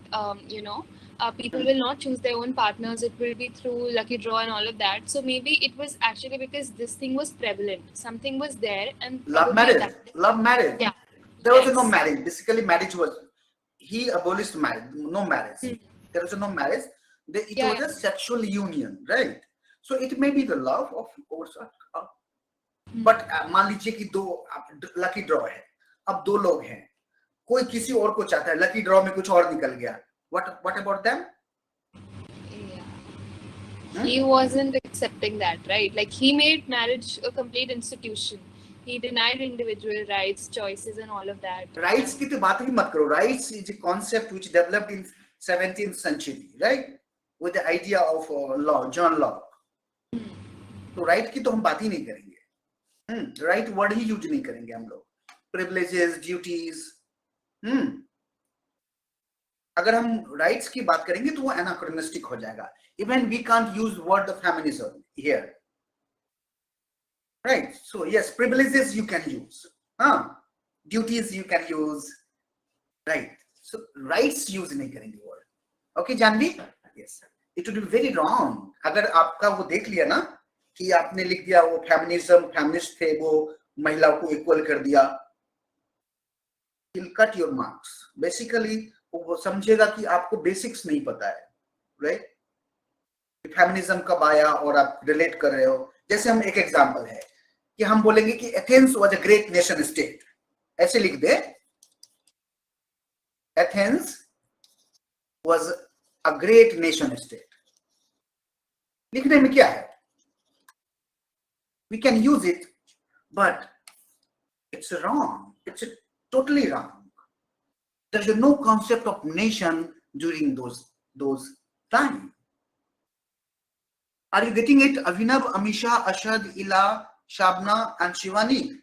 people will not choose their own partners. It will be through lucky draw and all of that. So maybe it was actually because this thing was prevalent. Something was there, and Love probably marriage. that. Love marriage. Yeah. There was Yes. no marriage. Basically, marriage was, he abolished marriage. No marriage. Hmm. There was no marriage. It Yeah, was a sexual union, right? So it may be the love of course. But मान लीजिए कि दो lucky draw है, अब दो लोग हैं, कोई किसी और को चाहता है, लकी ड्रॉ में कुछ और निकल गया. What about them? Yeah. He wasn't accepting that, right? Like, he made marriage a complete institution. He denied individual rights, choices, and all of that. Rights की तो बात ही मत करो. Rights is a concept which developed in 17th century, right? With the idea of law, John Locke. तो right की तो हम बात ही नहीं करेंगे. Right word ही यूज नहीं करेंगे हम लोग. Privileges, duties. अगर हम rights की बात करेंगे तो वो anachronistic हो जाएगा. Even we can't use word of feminism here. Right? So yes, privileges you can use. Duties you can use. Right? So rights use नहीं करेंगे word. Okay, Janvi? Yes. It would be very wrong. अगर आपका वो देख लिया ना कि आपने लिख दिया वो feminism, feminist थे, वो महिलाओं को equal कर दिया. He'll cut your marks. Basically, वो समझेगा कि आपको basics नहीं पता है. Right? फेमिनिज्म कब आया और आप रिलेट कर रहे हो. जैसे हम एक एग्जांपल है कि हम बोलेंगे कि Athens was a great nation state. ऐसे लिख दे, Athens was a great nation state. लिखने में क्या है? We can use it, but it's wrong. It's totally wrong. There's no concept of nation during those times. Are you getting it? Avinav, Amisha, Ashad, Ila, Shabna, and Shivani.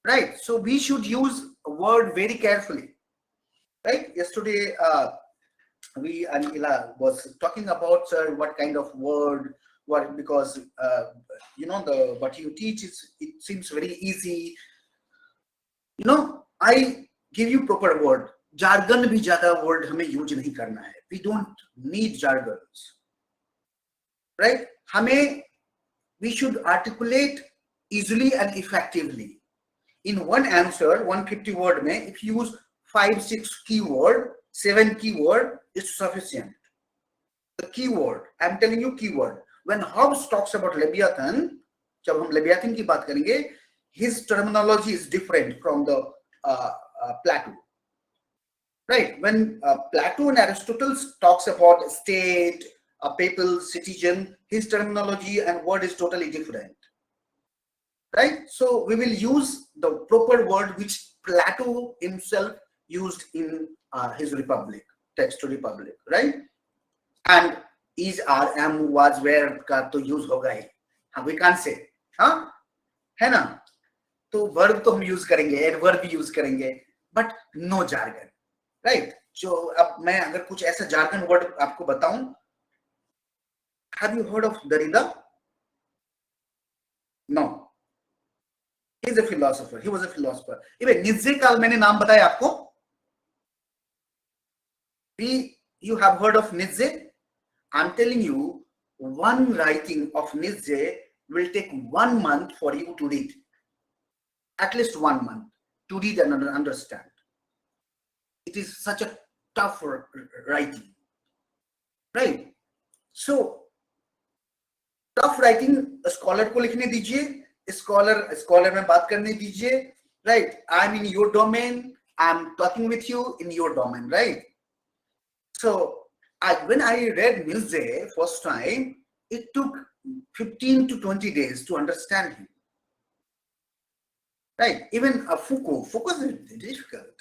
Right. So we should use a word very carefully. Right. Yesterday, we and Ila was talking about, sir, what kind of word, what, because you know, the what you teach is, it seems very easy. You know, I give you proper word. Jargon भी ज़्यादा word हमें use नहीं करना है. We don't need jargons. Right? We should articulate easily and effectively. In one answer, 150 word mein, if you use 5-6 keyword, 7 keyword, it's sufficient. The keyword, I'm telling you keyword. When Hobbes talks about Leviathan, जब हम Leviathan की बात करेंगे, his terminology is different from the Plato. Right? When Plato and Aristotle talks about state, a papal citizen, his terminology and word is totally different. Right? So we will use the proper word which Plato himself used in his Republic, text to Republic, right? And is, are, am, was, where का तो use होगा ही. We can't say, हाँ, है ना? तो verb तो हम use करेंगे, adverb भी use करेंगे, but no jargon, right? जो अब मैं अगर कुछ ऐसा jargon word आपको बताऊं, have you heard of Derrida? No. He's a philosopher. He was a philosopher. Even Nietzsche का मैंने नाम बताया आपको. You have heard of Nietzsche? I'm telling you, one writing of Nietzsche will take 1 month for you to read. At least 1 month to read and understand. It is such a tough writing, right? So, tough writing, a scholar को लिखने दीजिए, scholar में बात करने दीजिए, right? I'm in your domain, I'm talking with you in your domain, right? So, when I read Nietzsche first time, it took 15 to 20 days to understand him. Right? Even Foucault is difficult.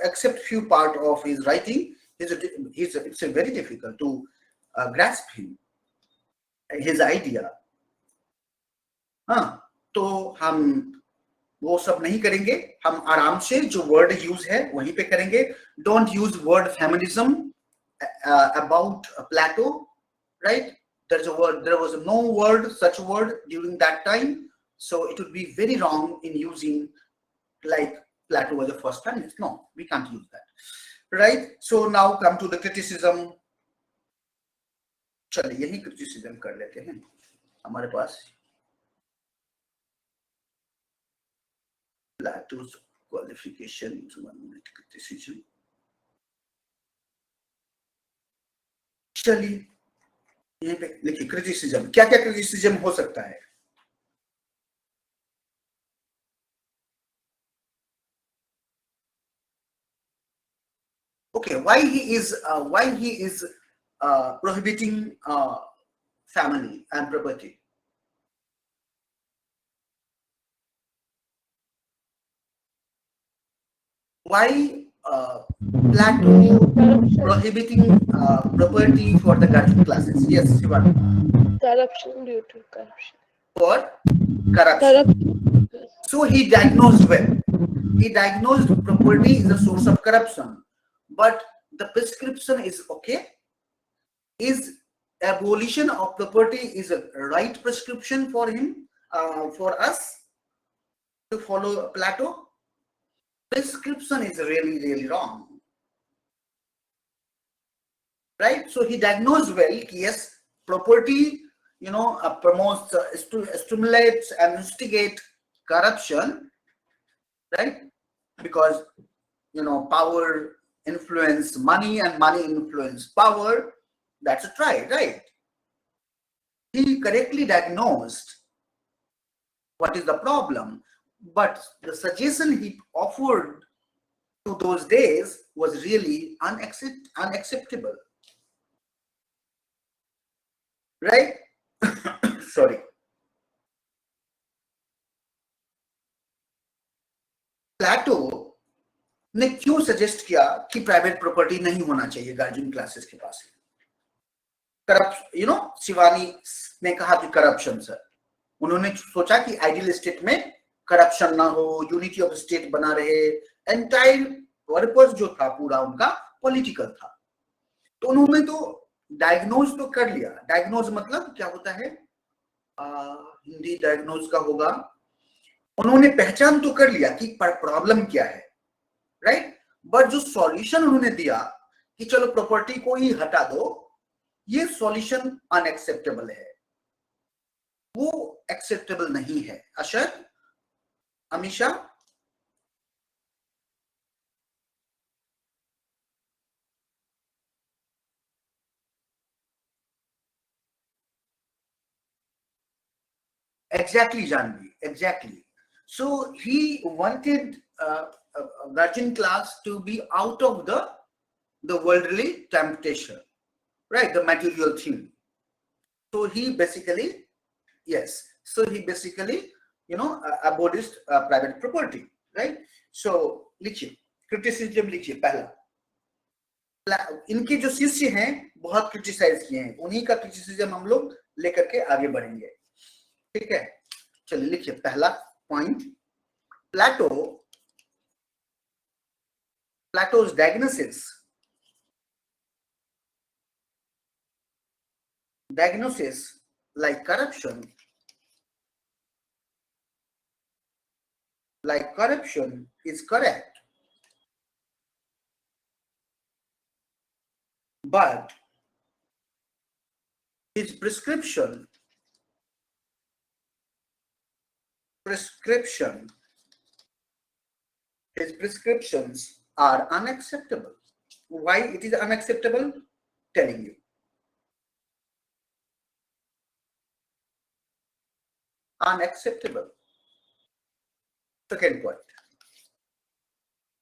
Except few part of his writing, it's very difficult to grasp him, his idea. तो हम वो सब नहीं करेंगे. हम आराम से जो word use है वहीं पे करेंगे. Don't use word feminism about Plato, right? There was no word, such word during that time, so it would be very wrong in using like Plato was the first feminist. No, we can't use that, right? So now come to the criticism. चलिए यही criticism कर लेते हैं हमारे पास Plato's qualification to 1 minute criticism. चलिए यहीं पे लिखिए क्रिटिसिज्म क्या क्या क्रिटिसिज्म हो सकता है okay why he is prohibiting family and property why Plato prohibiting property for the guardian classes yes Shivan Corruption due to corruption. for corruption so he diagnosed well he diagnosed property is a source of corruption but the prescription is okay is abolition of property is a right prescription for him for us to follow Plato prescription is really wrong right so he diagnosed well yes property promotes stimulates and instigate corruption right because power influence money and money influence power that's a try right he correctly diagnosed what is the problem but the suggestion he offered to those days was really unacceptable right sorry प्लेटो ने क्यों suggest किया कि private property नहीं होना चाहिए guardian classes के पास corruption Shivani ने कहा कि करप्शन सर उन्होंने सोचा कि आइडियल स्टेट में करप्शन ना हो यूनिटी ऑफ स्टेट बना रहे एंटायर पर्पस जो था पूरा उनका पॉलिटिकल था तो उन्होंने तो डायग्नोज तो कर लिया डायग्नोज मतलब क्या होता है हिंदी डायग्नोज का होगा उन्होंने पहचान तो कर लिया कि प्रॉब्लम क्या है राइट बट जो सॉल्यूशन उन्होंने दिया कि चलो प्रॉपर्टी को ही हटा दो ये सॉल्यूशन अनएक्सेप्टेबल है वो एक्सेप्टेबल नहीं है अशर Amisha exactly Janvi exactly so he wanted guardian class to be out of the worldly temptation right the material thing so he basically yes so he basically abolished private property right so लिखिए criticism लिखिए पहला इनके जो शिष्य हैं बहुत criticise किए हैं उन्हीं का क्रिटिसिज्म हम लोग लेकर के आगे बढ़ेंगे ठीक है चलिए लिखिए पहला point Plato's diagnosis like corruption is correct but his prescriptions are unacceptable why it is unacceptable telling you unacceptable second point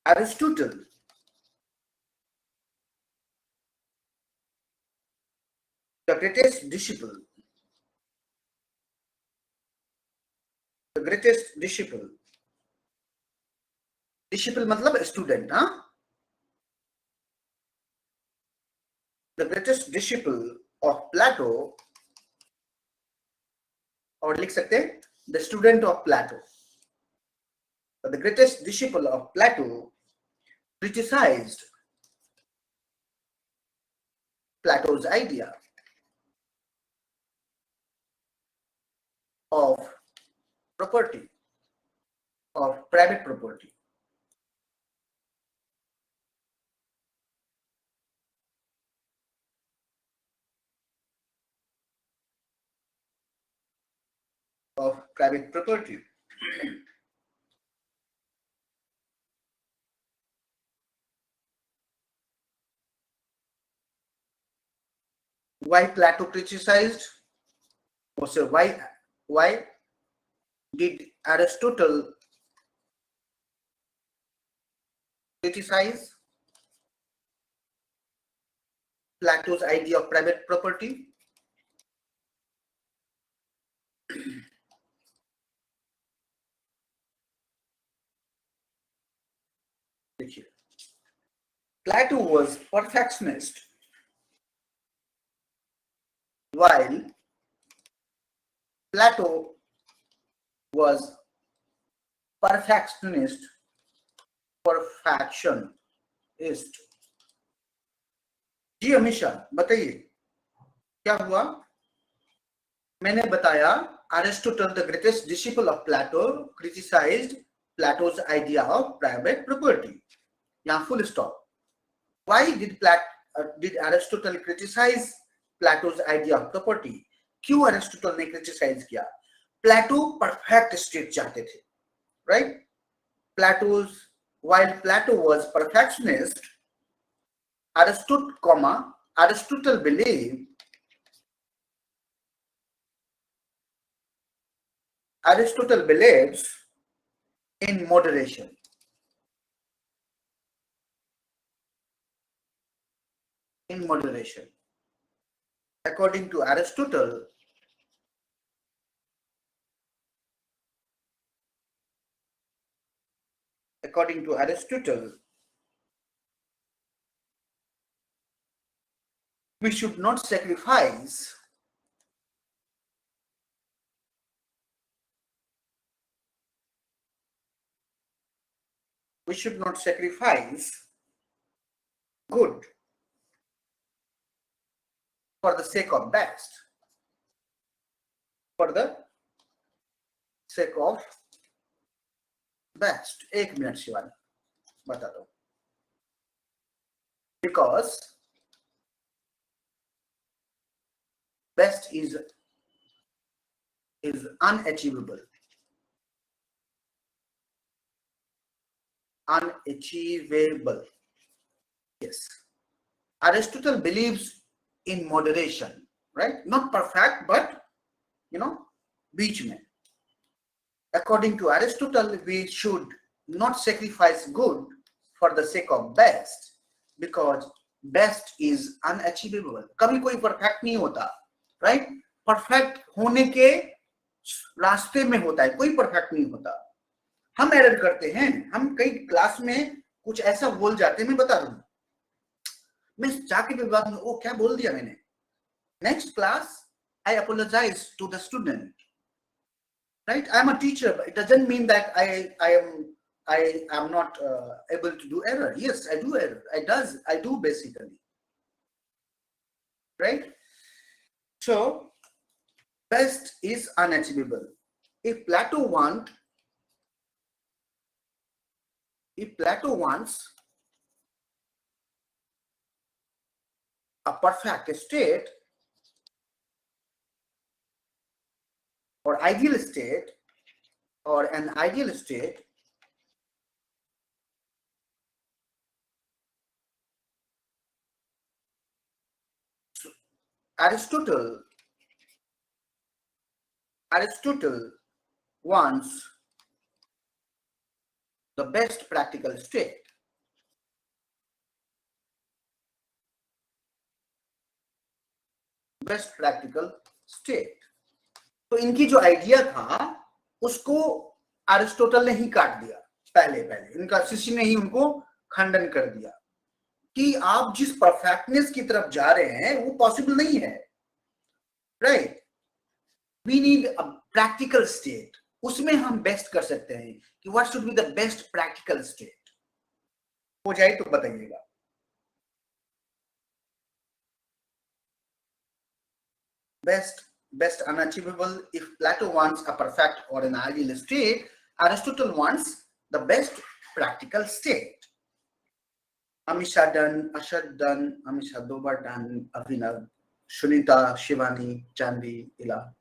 Aristotle the greatest disciple disciple मतलब student हाँ the greatest disciple of Plato और लिख सकते हैं the student of Plato the greatest disciple of Plato criticized Plato's idea of property of private property of private property. Why Plato criticized? Or so why did Aristotle criticize Plato's idea of private property? Plato was perfectionist, while Plato was perfectionist. जी हमेशा बताइए क्या हुआ? मैंने बताया Aristotle, the greatest disciple of Plato, criticized Plato's idea of private property. यहाँ full stop. Why did Aristotle criticize Plato's idea of property? क्यों Aristotle ने criticize किया? Plato perfect state चाहते थे, right? While Plato was perfectionist, Aristotle believes in moderation. In moderation. According to Aristotle, we should not sacrifice good for the sake of best. For the sake of best. एक minute Shivani बता दो. Because best is unachievable. Unachievable. Yes. Aristotle believes in moderation, right? Not perfect, but बीच में. According to Aristotle, we should not sacrifice good for the sake of best, because best is unachievable. कभी कोई perfect नहीं होता, right? Perfect होने के रास्ते में होता है, कोई perfect नहीं होता. हम एरर करते हैं, हम कई क्लास में कुछ ऐसा बोल जाते हैं. मैं बता दूं, मैं जाके भी बात में वो क्या बोल दिया मैंने. Next class, I apologize to the student. Right? I am a teacher, but it doesn't mean that I am not able to do error. Yes, I do error. I do basically. Right? So best is unachievable. If Plato wants a perfect state or ideal state or an ideal state, Aristotle wants the best practical state. Best practical state. तो इनकी जो idea था उसको Aristotle ने ही काट दिया. पहले इनका शिष्य ने ही उनको खंडन कर दिया कि आप जिस परफेक्टनेस की तरफ जा रहे हैं वो पॉसिबल नहीं है. Right? We need a practical state. उसमें हम बेस्ट कर सकते हैं कि what should be the best practical state. हो जाए तो बताइएगा. Best unachievable. If Plato wants a perfect or an ideal state, Aristotle wants the best practical state. Amisha done, Ashad done, Amisha Doba done, Avinav, Sunita, Shivani, Chandi, Ila.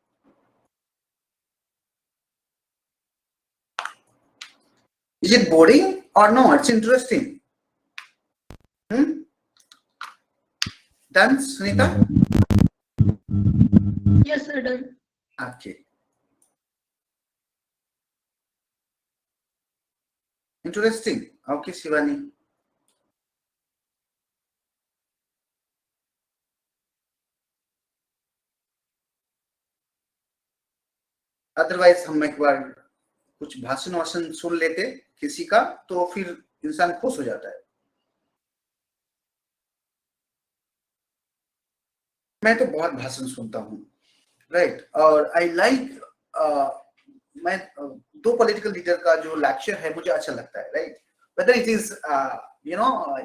Is it boring or no? It's interesting. Done, Sunita? Yes, sir, done. Okay. Interesting. Okay, Shivani. Otherwise हम एक बार कुछ भाषण वाषण सुन लेते किसी का तो फिर इंसान खुश हो जाता है. मैं तो बहुत भाषण सुनता हूँ, राइट. और आई लाइक मैं दो पॉलिटिकल लीडर का जो लेक्चर है मुझे अच्छा लगता है, right. Whether it is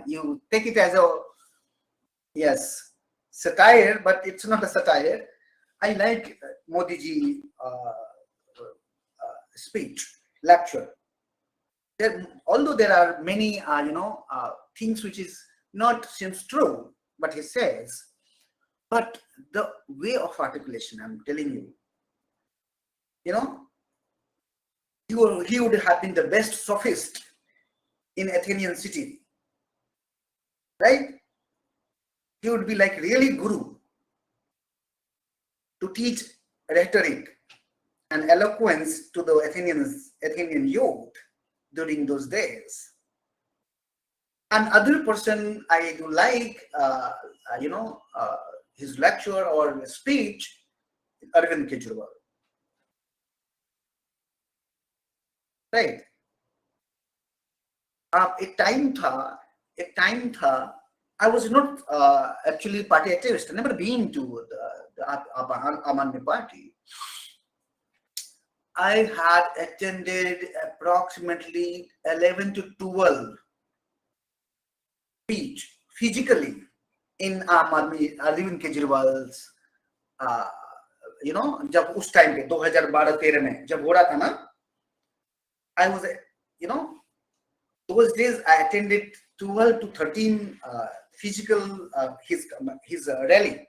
you take it as a satire, but it's not a satire. I like Modi ji speech lecture. Although there are many things which is not seems true, but he says, but the way of articulation, I'm telling you, he would have been the best sophist in Athenian city, right? He would be like really guru to teach rhetoric and eloquence to the Athenian youth during those days. And other person I do like, his lecture or speech, Arvind Kejriwal, right? एक time था, I was not actually party activist. I never been to the Aam Aadmi Party. I had attended approximately 11 to 12 speech physically in Arvind Kejriwal's, जब उस time पे 2012-13 में जब हो रहा था ना, I was, those days I attended 12 to 13 physical his rally.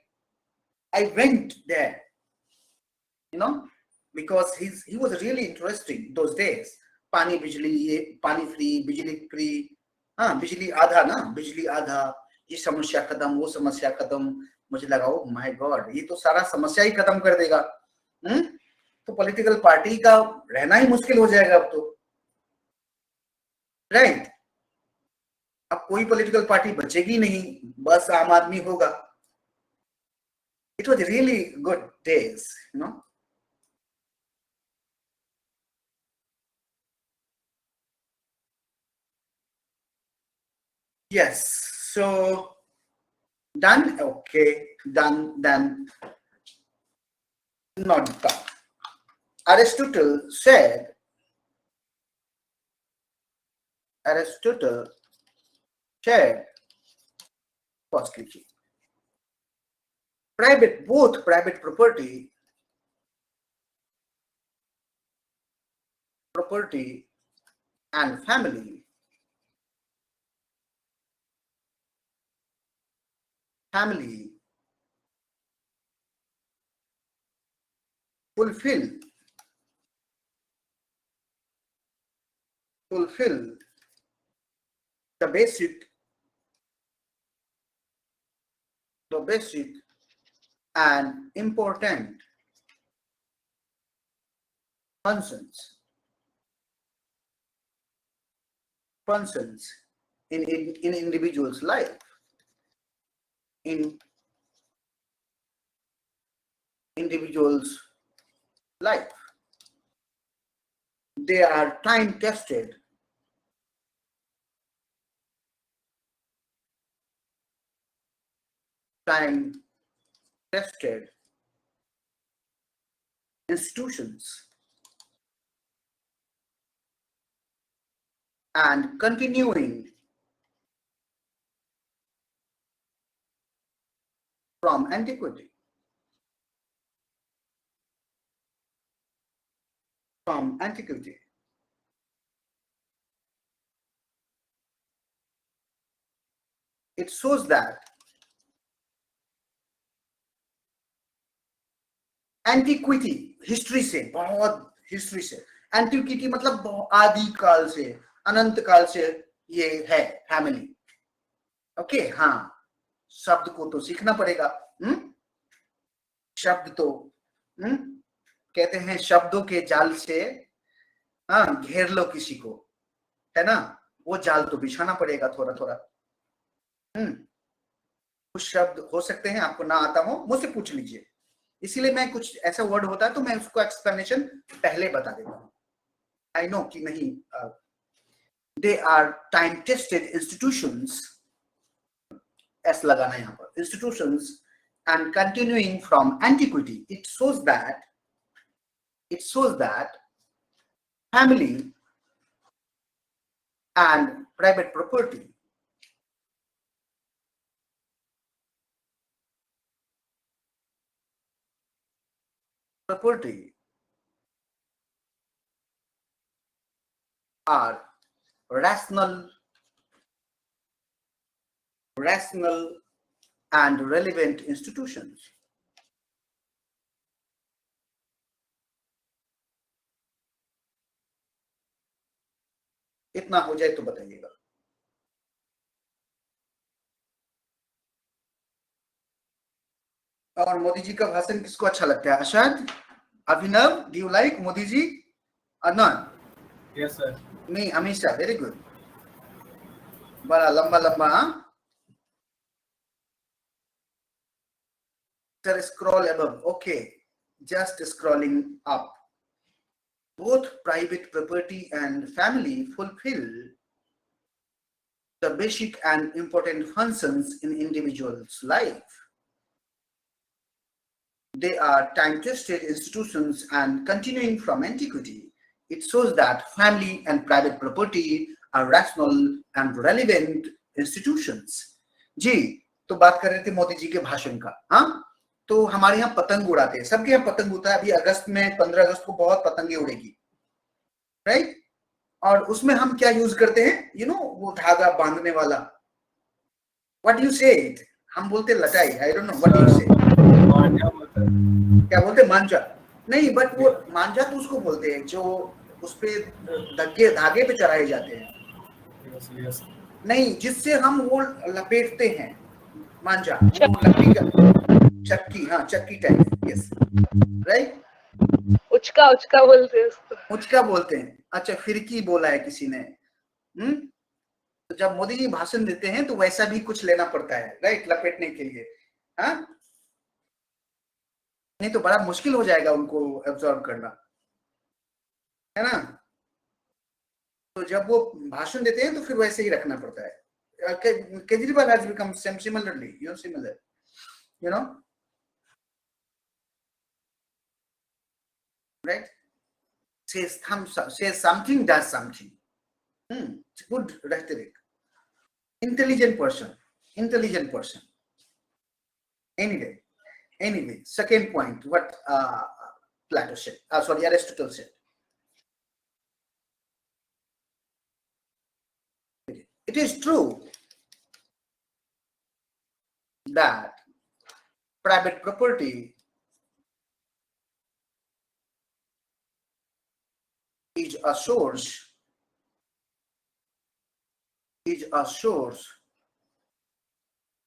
I went there, because he was really interesting those days. पानी फ्री, बिजली फ्री, बिजली आधा ना, बिजली आधा, ये समस्या खत्म, वो समस्या खत्म. मुझे लगा ओ माय गॉड, ये तो सारा समस्या ही खत्म कर देगा. तो पॉलिटिकल पार्टी का रहना ही मुश्किल हो जाएगा अब तो, राइट. अब कोई पॉलिटिकल पार्टी बचेगी नहीं, बस आम आदमी होगा. It was really good days, Yes, so done. Okay, done. Then not done. Aristotle said, both private property and family fulfill the basic and important functions in individual's life. In individual's life, they are time tested, institutions, and continuing from antiquity. It shows that antiquity history से, बहुत history से. Antiquity मतलब आदि काल से, अनंत काल से ये है फैमिली। ओके, हाँ, शब्द को तो सीखना पड़ेगा। शब्द तो कहते हैं शब्दों के जाल से हाँ घेर लो किसी को, है ना, वो जाल तो बिछाना पड़ेगा थोड़ा थोड़ा। कुछ शब्द हो सकते हैं आपको ना आता हो, मुझसे पूछ लीजिए, इसीलिए मैं कुछ ऐसा वर्ड होता है तो मैं उसको एक्सप्लेनेशन पहले बता देता हूँ। आई नो कि नहीं, they are time tested institutions, S लगाना यहाँ पर, institutions and continuing from antiquity. It shows that family and private property are rational and relevant institutions. इतना हो जाए तो बताइएगा। और मोदी जी का भाषण किसको अच्छा लगता है? Ashad, Abhinav, do you like Modi ji? Adnan? Yes sir. नहीं, हमेशा, वेरी गुड, बड़ा लंबा लंबा। Sir scroll above, okay, just scrolling up. Both private property and family fulfill the basic and important functions in individual's life. They are time-tested institutions and continuing from antiquity. It shows that family and private property are rational and relevant institutions. जी, तो बात कर रहे थे मोदी जी के भाषण का। हाँ, तो हमारे यहाँ पतंग उड़ाते हैं, सबके यहाँ पतंग उड़ता है। अभी अगस्त में 15 अगस्त को बहुत पतंगे उड़ेगी, राइट? और उसमें हम क्या यूज करते हैं? यू नो, वो धागा बांधने वाला, व्हाट यू से इट? हम बोलते लटाई, I don't know what you say. क्या बोलते? मांझा? नहीं, बट वो मांझा तो उसको बोलते हैं जो उस पे धागे पे चढ़ाए जाते हैं। नहीं, जिससे हम वो लपेटते हैं, मांझा, वो लकड़ी का चक्की, हाँ चक्की टाइप, यस, राइट। उचका उचका बोलते हैं उसको, उचका बोलते हैं। अच्छा, फिरकी बोला है किसी ने। तो जब मोदी जी भाषण देते हैं तो वैसा भी कुछ लेना पड़ता है, राइट, लपेटने के लिए। हाँ, नहीं तो बड़ा मुश्किल हो जाएगा उनको एब्जॉर्ब करना, है ना। तो जब वो भाषण देते हैं तो फिर वैसे ही रखना पड़ता है। Kejriwal has become similarly, similar, you know, right? Says something, does something. It's good rhetoric. Intelligent person. Anyway, second point, what Plato said, Aristotle said. It is true that private property is a source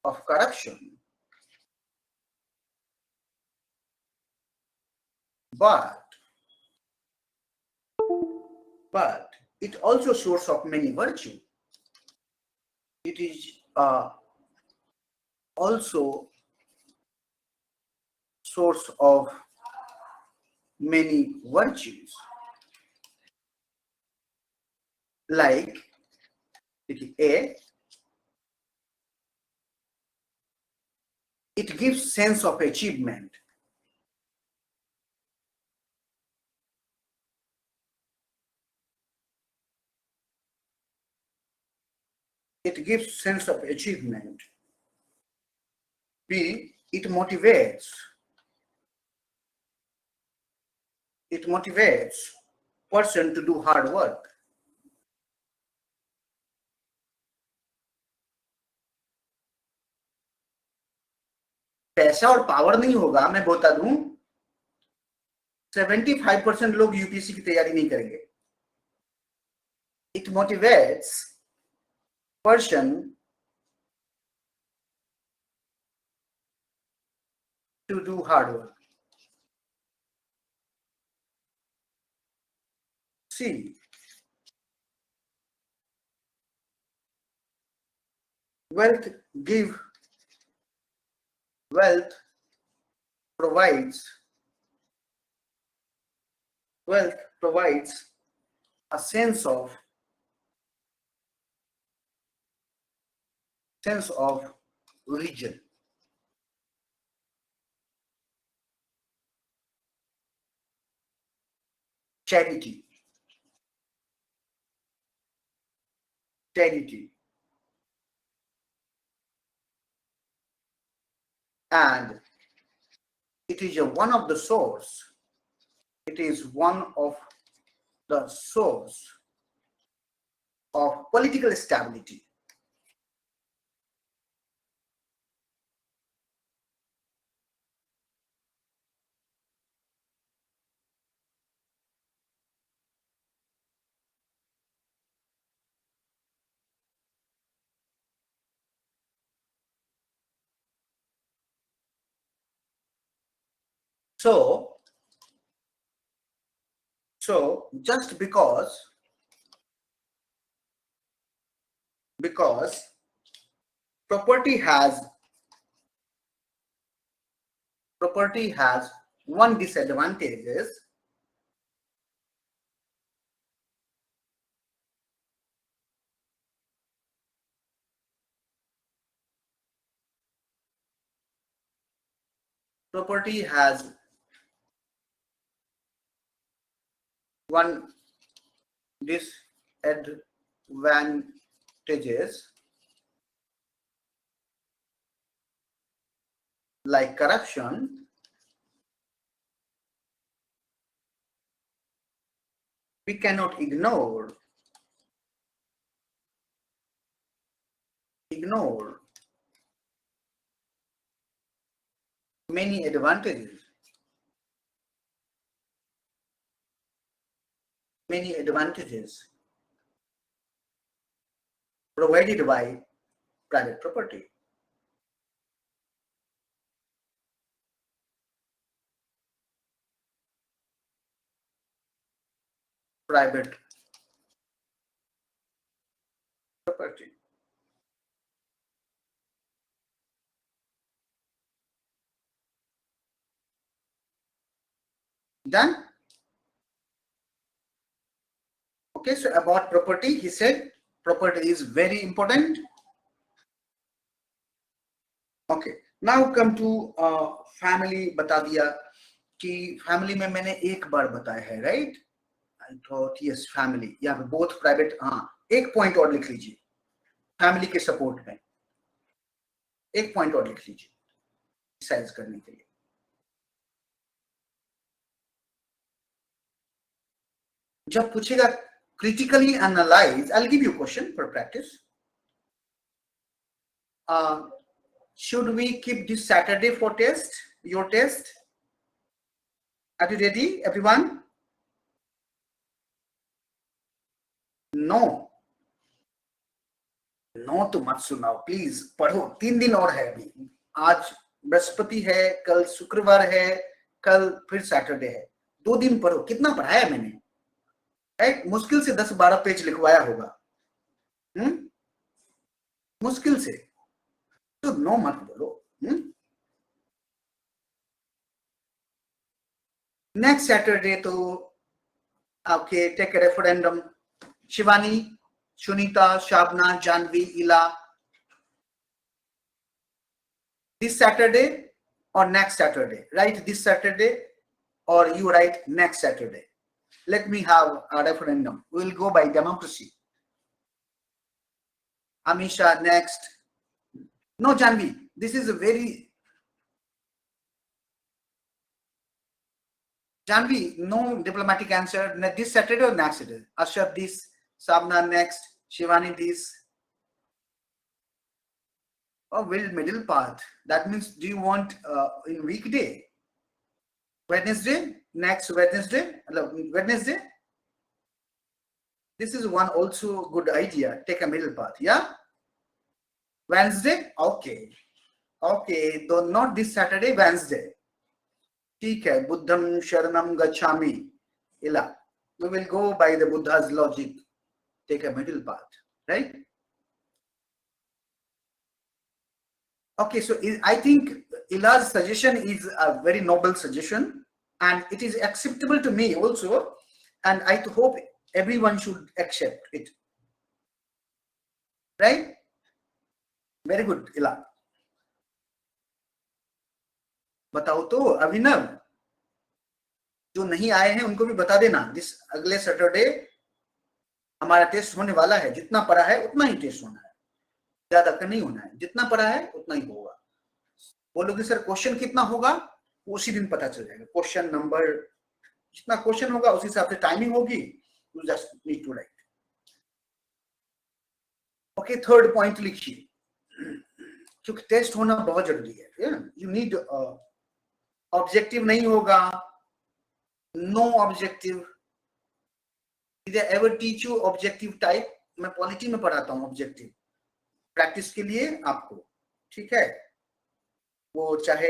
of corruption, but it also source of many virtue. It is also source of many virtues, like A, it gives sense of achievement. It gives sense of achievement. B, it motivates person to do hard work. पैसा और power नहीं होगा, मैं बता दूं, 75% लोग UPSC की तैयारी नहीं करेंगे। It motivates person to do hard work. See, wealth give, wealth provides, wealth provides a sense of region. Charity, and it is one of the source. It is one of the source of political stability. So just because property has one disadvantage is property has one disadvantages like corruption. We cannot ignore many advantages provided by private property. Private property. Done? Okay, so about property, he said property is very important. Okay, now come to family. बता दिया कि family में मैंने एक बार बताया है, right? I thought yes, family. यहाँ पे both private. हाँ, एक point और लिख लीजिए family के support में. एक point और लिख लीजिए एक्सरसाइज करने के लिए. जब पूछेगा critically analyze, I'll give you a question for practice. Should we keep this Saturday for test? Your test? Are you ready, everyone? No. No तो मत सुनाओ प्लीज, पढ़ो. 3 दिन और है अभी. आज बृहस्पति है, कल शुक्रवार है, कल फिर सैटरडे है. 2 दिन पढ़ो. कितना पढ़ाया मैंने? राइट, मुश्किल से 10-12 पेज लिखवाया होगा. मुश्किल से. तो नो मत बोलो. नेक्स्ट सैटरडे तो okay, take a referendum. Shivani, Sunita, Shabna, Janvi, Ila. This Saturday or next Saturday? Write this Saturday or you write next Saturday. Let me have a referendum. We will go by democracy. Amisha, next. No, Janvi, this is a very... Janvi, no diplomatic answer. This Saturday or next Saturday? Ashraf, this. Sabna, next. Shivani, this. Oh, well, middle path. That means, do you want in weekday? Wednesday? Next Wednesday? Wednesday? This is one also good idea. Take a middle path. Yeah. Wednesday. Okay. Okay. So not this Saturday. Wednesday. ठीक है. Buddham sharanam gacchami. Ila. We will go by the Buddha's logic. Take a middle path. Right. Okay. So I think Ila's suggestion is a very noble suggestion, and it is acceptable to me also, and I hope everyone should accept it. Right? Very good, Ila. बताओ तो अभिनव, जो नहीं आए हैं उनको भी बता देना. दिस अगले सैटरडे हमारा टेस्ट होने वाला है. जितना पढ़ा है उतना ही टेस्ट होना है, ज्यादा का नहीं होना है. जितना पढ़ा है उतना ही होगा. बोलोगे सर क्वेश्चन कितना होगा, उसी दिन पता चल जाएगा. क्वेश्चन नंबर जितना क्वेश्चन होगा उसी हिसाब से टाइमिंग होगी. You just need to write. Okay, third point लिखिए, क्योंकि टेस्ट होना बहुत जरूरी है. यू नीड ऑब्जेक्टिव नहीं होगा, no objective. Did I ever teach you objective type? मैं पॉलिटी में पढ़ाता हूँ ऑब्जेक्टिव प्रैक्टिस के लिए आपको. ठीक है, वो चाहे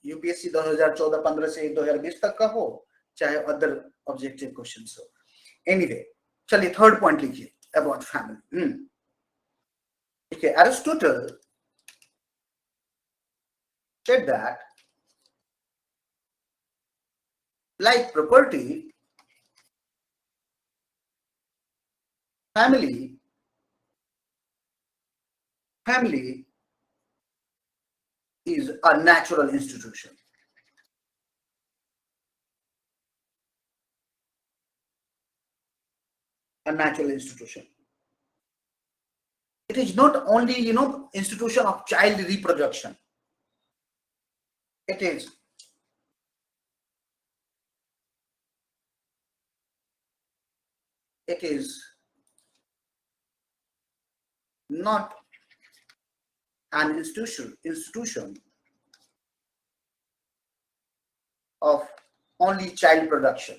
यूपीएससी 2014-15 से 2020 तक का हो, चाहे अदर ऑब्जेक्टिव क्वेश्चंस हो. एनीवे, चलिए थर्ड पॉइंट लिखिए, अबाउट फैमिली. ठीक है, Aristotle said that like property, family is a natural institution. A natural institution. It is not only, institution of child reproduction. It is not an institution of only child production.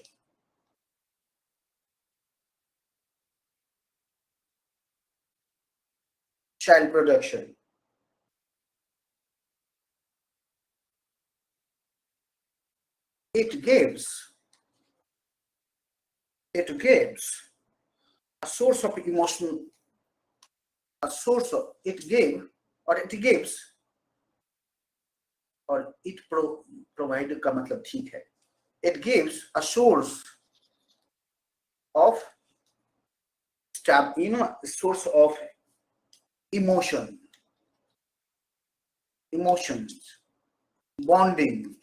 Child production. It gives a source of emotion, provide का मतलब ठीक है. It gives a source of source of emotions, bonding,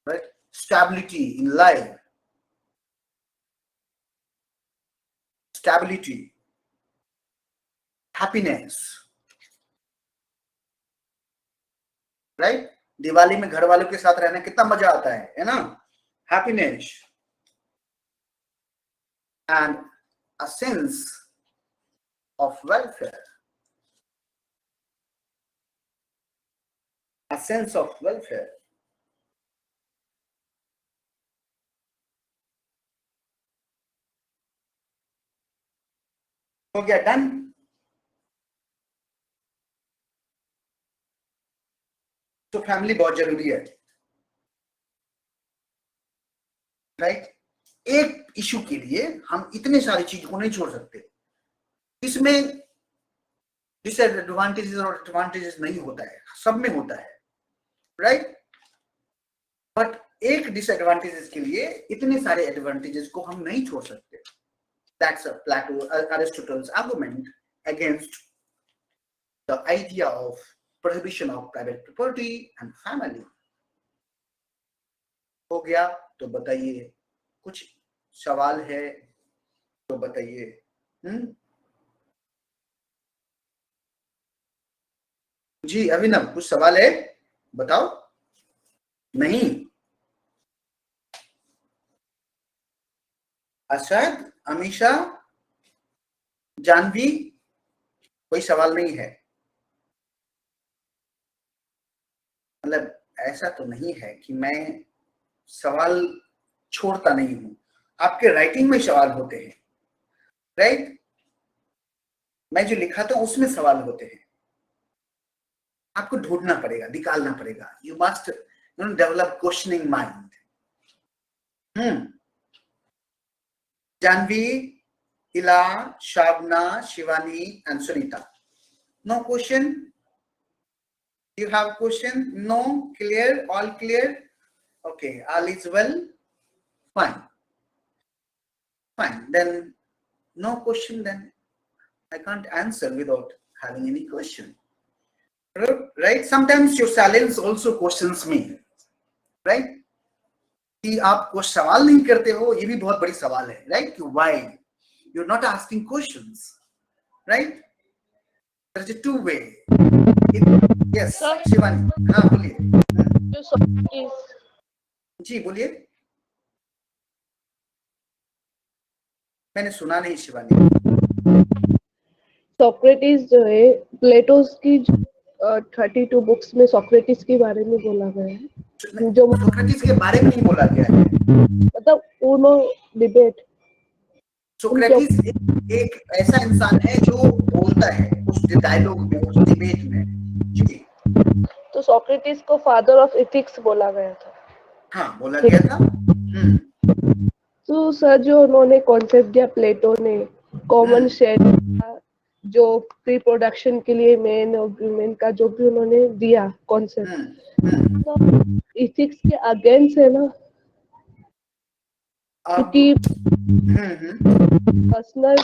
right? Stability in life, happiness, right? Diwali में घर वालों के साथ रहना कितना मजा आता है ना? Happiness and a sense of welfare. A sense of welfare. हो गया, डन? तो फैमिली बहुत जरूरी है, राइट? एक इशू के लिए हम इतने सारी चीजों को नहीं छोड़ सकते. इसमें डिसएडवांटेजेस और एडवांटेजेस नहीं होता है, सब में होता है, राइट? बट एक डिसएडवांटेजेस के लिए इतने सारे एडवांटेजेस को हम नहीं छोड़ सकते. That's Aristotle's argument against the idea of prohibition of private property and family. हो गया? तो बताइए, कुछ सवाल है तो बताइए. जी अभिनव, कुछ सवाल है? बताओ. नहीं? असद, अमीशा, जानवी, कोई सवाल नहीं है? मतलब ऐसा तो नहीं है कि मैं सवाल छोड़ता नहीं हूं. आपके राइटिंग में सवाल होते हैं, राइट? मैं जो लिखाता हूं उसमें सवाल होते हैं, आपको ढूंढना पड़ेगा, निकालना पड़ेगा. You must develop questioning mind. Janvi, Ila, Shabna, Shivani, and Sunita. No question? You have question? No? Clear? All clear? Okay, all is well? Fine. Fine. Then no question, then I can't answer without having any question. Right? Sometimes your silence also questions me. Right? कि आप कुछ सवाल नहीं करते हो, ये भी बहुत बड़ी सवाल है, राइट? कि why you are not asking questions, right? There is a two way. Yes Shivani, हाँ बोलिए. जी बोलिए. मैंने सुना नहीं शिवानी. सोक्रेटिस जो है, प्लेटोस की 32 बुक्स में सोक्रेटिस के बारे में बोला गया है. जो सोक्रेटिस के बारे में नहीं बोला गया है, मतलब उनो डिबेट. सोक्रेटिस एक ऐसा इंसान है जो बोलता है उस डायलॉग में, उस डिबेट में. जी. तो सोक्रेटिस को फादर ऑफ एथिक्स बोला गया था. हाँ बोला गया था. तो सर जो उन्होंने कॉन्सेप्ट दिया प्लेटो ने, कॉमन शेयर जो प्री प्रोडक्शन के लिए मेन और वुमेन का जो भी उन्होंने दिया कॉन्सेप्ट, तो एथिक्स के अगेंस्ट है ना, क्योंकि पर्सनल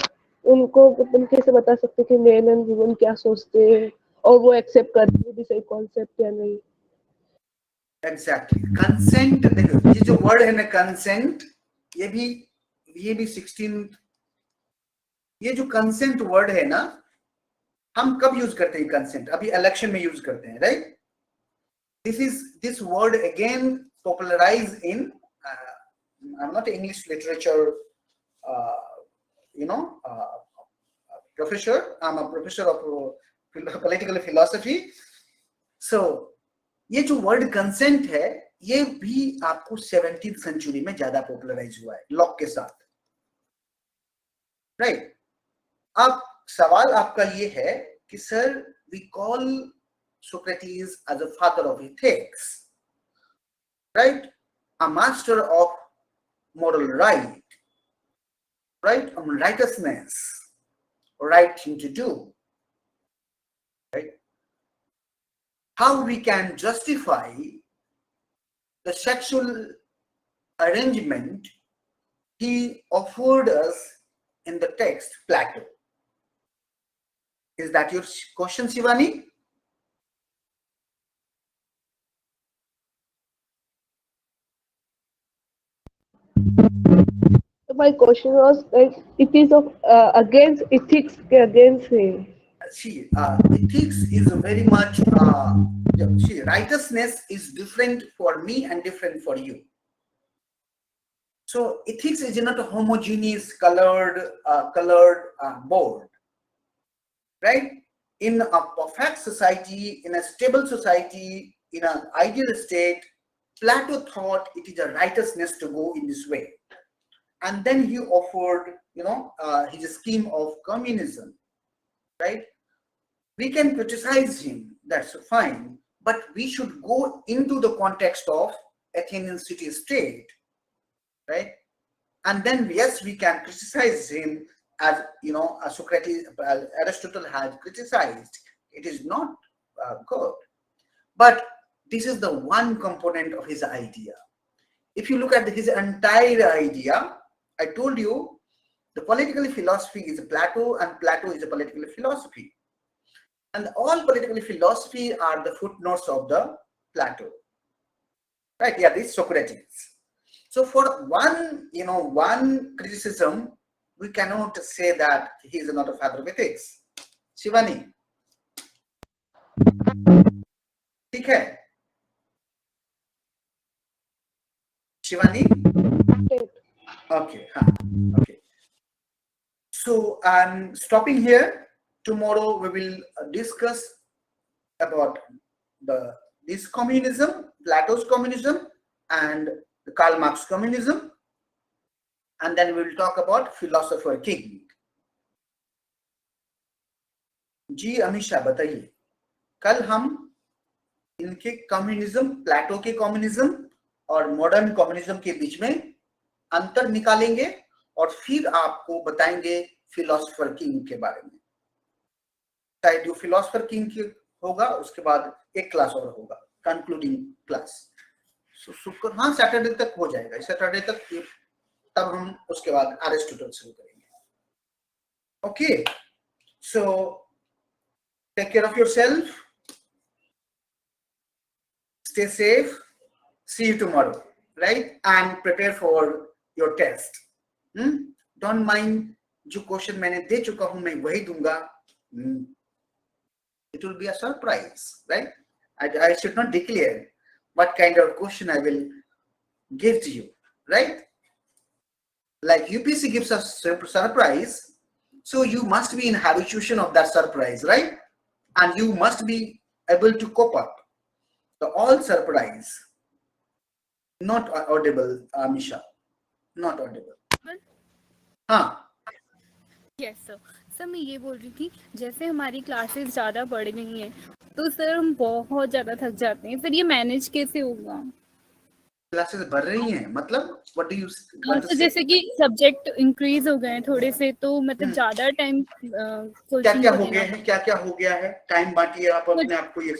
उनको अपन कैसे बता सकते कि मेन एंड वुमेन क्या सोचते हैं और वो एक्सेप्ट करते हैं भी सही कॉन्सेप्ट या नहीं. एग्जैक्टली. कंसेंट, देखो ये जो वर्ड है ना कंसेंट, ये भी 16, ये जो कंसेंट वर्ड है ना, हम कब यूज करते हैं कंसेंट? अभी इलेक्शन में यूज करते हैं, right? This word again popularize in I am not English literature professor. I'm a professor of political philosophy. So ये जो वर्ड कंसेंट है, ये भी आपको 17th सेंचुरी में ज्यादा पॉपुलराइज हुआ है लॉक के साथ, राइट? अब सवाल आपका ये है कि sir we call Socrates as a father of ethics, right? A master of moral right, right? Righteousness, right thing to do, right? How we can justify the sexual arrangement he offered us in the text Plato? Is that your question, Shivani? My question was like, it is of against ethics के against है. See, ethics is very much see, righteousness is different for me and different for you. So ethics is not a homogeneous colored board, right? In a perfect society, in a stable society, in an ideal state, Plato thought it is a righteousness to go in this way. And then he offered, his scheme of communism, right? We can criticize him, that's fine, but we should go into the context of Athenian city-state, right? And then, yes, we can criticize him as, Socrates, Aristotle has criticized. It is not good. But this is the one component of his idea. If you look at his entire idea, I told you, the political philosophy is Plato, and Plato is a political philosophy. And all political philosophy are the footnotes of the Plato. Right? Yeah, this is Socrates. So for one criticism, we cannot say that he is not a father of ethics. Shivani. ठीक है? Shivani? Okay. Okay. So I'm stopping here. Tomorrow we will discuss about this communism, Plato's communism, and the Karl Marx communism. and then we will talk about philosopher king. जी अमीषा बताइए, कल हम इनके communism, प्लेटो के communism और modern communism के बीच में अंतर निकालेंगे और फिर आपको बताएंगे फिलोसोफर किंग के बारे में। शायद जो फिलोसोफर किंग की होगा उसके बाद एक क्लास और होगा, कंक्लूडिंग क्लास। शुक्र, हाँ सैटरडे तक हो जाएगा, सैटरडे तक, तब हम उसके बाद एरिस्टोटल शुरू करेंगे। Okay, so take care of yourself, stay safe, see you tomorrow, right? And prepare for your test. Don't mind जो क्वेश्चन मैंने दे चुका हूं मैं वही दूंगा. It will be a surprise, right? I should not declare what kind of question I will give to you, right? Like UPSC gives us surprise, so you must be in habituation of that surprise, right? And you must be able to cope up. So all surprise. Not audible, Amisha. Not audible. हाँ. Yes sir. Sir मैं ये बोल रही थी, जैसे हमारी classes ज़्यादा बढ़ गई हैं तो सर हम बहुत ज़्यादा थक जाते हैं, फिर ये मैनेज कैसे होगा? क्लासेस बढ़ रही हैं मतलब what do you want to say? जैसे कि सब्जेक्ट इंक्रीज हो गए हैं थोड़े से, तो मतलब ज़्यादा टाइम क्या हो गया है, क्या हो गया है? टाइम बांटिए आप अपने आप को ये।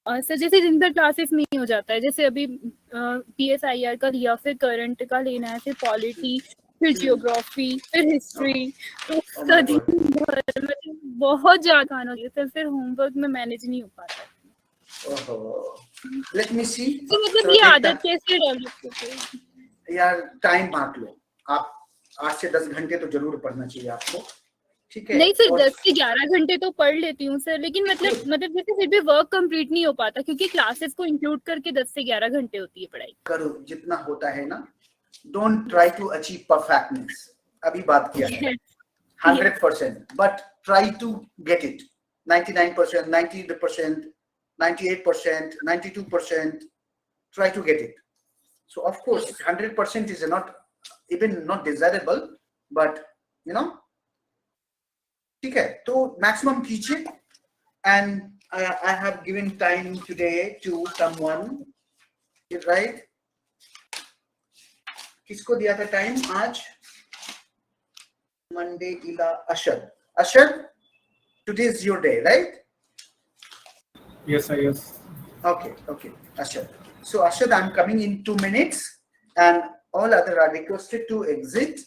सर जैसे दिन भर क्लासेस में ही हो जाता है, जैसे अभी PSIR का लिया, फिर करंट का लेना है, फिर पॉलिटी, फिर जियोग्राफी, फिर हिस्ट्री, तो सर दिन भर मतलब बहुत ज़्यादा खाना हो गया, फिर होमवर्क में मैनेज नहीं हो पाता। लेट मी सी, तो मतलब ये आदत कैसे डेवलप होती है? यार टाइम बांट लो आप, 8 से 10 घंटे तो जरूर पढ़ना चाहिए आपको, ठीक है? नहीं सर, 10 से 11 घंटे तो पढ़ लेती हूँ सर, लेकिन मतलब जैसे फिर भी वर्क कंप्लीट नहीं हो पाता, क्योंकि क्लासेस को इंक्लूड करके 10 से 11 घंटे होती है पढ़ाई। करो जितना होता है ना, don't try to achieve perfectness, अभी बात किया है 100%, but try to get it 99%, 90%, 98%, 92%, try to get it. So of course 100% is not even not desirable, but you know, ठीक है, तो maximum कीजिए. And I have given time today to someone, right? किसको दिया था टाइम आज? Monday इला अशर. अशर, today is your day, right? Yes sir, yes. Okay, Ashad. So Ashad, I'm coming in 2 minutes, and all other are requested to exit,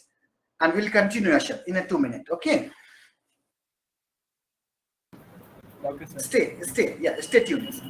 and we'll continue Ashad in a 2 minute. Okay. Okay sir. Stay tuned.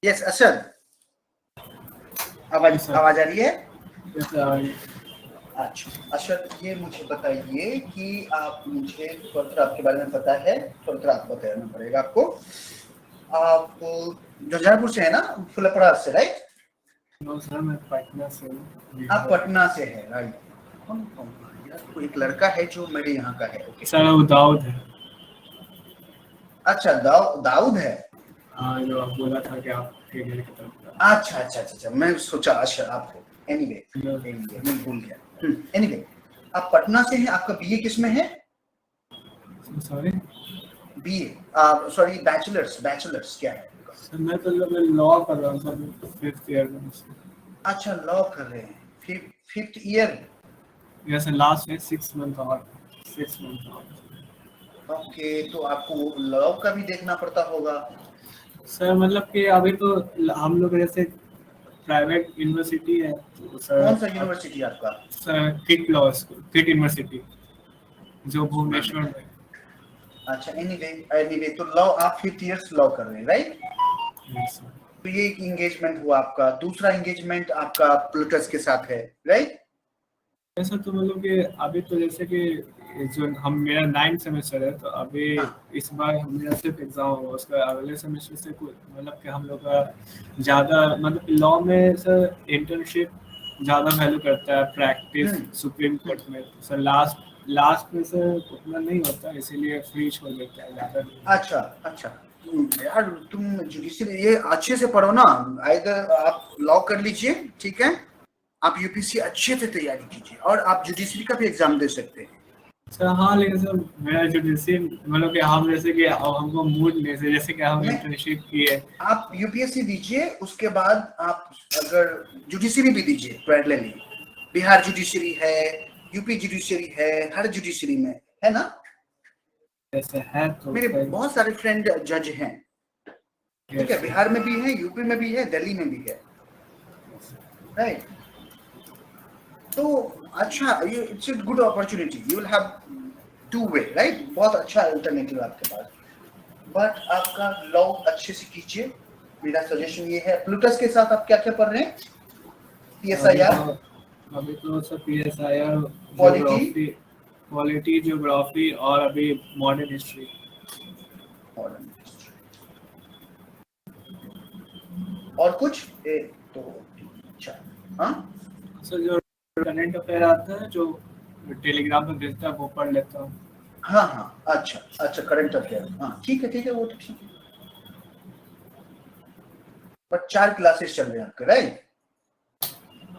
Yes Asad, आवाज आ रही है? अच्छा अशद, ये मुझे बताइए कि आप, मुझे स्वतंत्र के बारे में पता है, स्वतंत्र आप बताना पड़ेगा आपको। आप जजापुर से है ना, फुलपड़ा से, राइट? नो सर, मैं पटना से हूँ। आप पटना से है, राइट? कोई एक लड़का है जो मेरे यहाँ का है। ओके सर, वो दाऊद है। अच्छा, दाऊद है। हाँ, जो आप बोला था कि आप केरियर की तरफ जा। अच्छा अच्छा अच्छा अच्छा, मैं सोचा अच्छा आपको, एनीवे मैं भूल गया। एनीवे, आप पटना से हैं, आपका बीए किस में है? सॉरी, बीए, सॉरी बैचलर्स क्या है? सर मैं तो लॉ कर रहा हूँ सर, 5th ईयर में। अच्छा, लॉ कर रहे हैं, 5th ईयर। यस, लास्ट है 6 मंथ और 6 मंथ और। ओके, तो आपको लॉ का भी देखना पड़ता होगा। सर मतलब कि अभी तो हम लोग जैसे प्राइवेट यूनिवर्सिटी है तो सर। कौन सा यूनिवर्सिटी है आपका? Sir kit law school, kit university जो भुवनेश्वर में। अच्छा, एनीवे तो लॉ आप 5th ईयर्स लॉ कर रहे हैं, राइट? Yes sir. तो ये एक एंगेजमेंट हुआ आपका, दूसरा एंगेजमेंट आपका प्लूटस के साथ है, राइट? ऐसा तो मतलब कि अभी तो जैसे कि जो हम, मेरा 9th सेमेस्टर है तो अभी इस बार मेरा सिर्फ एग्जाम हुआ, उसका अगले सेमेस्टर से मतलब कि हम लोग का ज़्यादा मतलब लॉ में सर इंटर्नशिप ज़्यादा वैल्यू करता है, प्रैक्टिस सुप्रीम कोर्ट में सर लास्ट में सर उतना नहीं होता, इसीलिए फ्री छोड़ देता है ज़्यादा। अच्छा अच्छा, यार तुम जुडिशरी ये अच्छे से पढ़ो ना, आइदर आप लॉ कर लीजिए, ठीक है, आप यूपीएससी अच्छे से तैयारी कीजिए और आप जुडिशरी का भी एग्जाम दे सकते हैं। सर हाँ, लेकिन सर मेरा जुडिशरी मतलब कि हम जैसे कि अब हमको मूड नहीं से, जैसे कि हम इंटर्नशिप किए। आप यूपीएससी दीजिए, उसके बाद आप अगर जुडिशरी भी दीजिए पैरेलली, बिहार जुडिशरी है, यूपी जुडिशरी है, हर जुडिशरी में है ना। ऐसे है तो मेरे बहुत सारे फ्रेंड जज हैं, ठीक है, बिहार में भी है, यूपी में भी है, दिल्ली में भी है, राइट? तो अच्छा, ये it's a good opportunity, you will have two way, right? बहुत अच्छा अल्टरनेटिव आपके पास, बट आपका लॉ अच्छे से कीजिए, मेरा सजेशन ये है। प्लूटस के साथ आप क्या क्या पढ़ रहे हैं? PSIR, अभी तो सर PSIR, पॉलिटी, ज्योग्राफी और अभी मॉडर्न हिस्ट्री। और कुछ एक दो तीन चार, हाँ सर जो करंट अफेयर आता है जो टेलीग्राम पे भेजता है वो पढ़ लेता हूँ। हाँ हाँ, अच्छा अच्छा, करंट अफेयर, हाँ ठीक है, वो तो ठीक है। बट 4 क्लासेस चल रहे हैं आपके, राइट?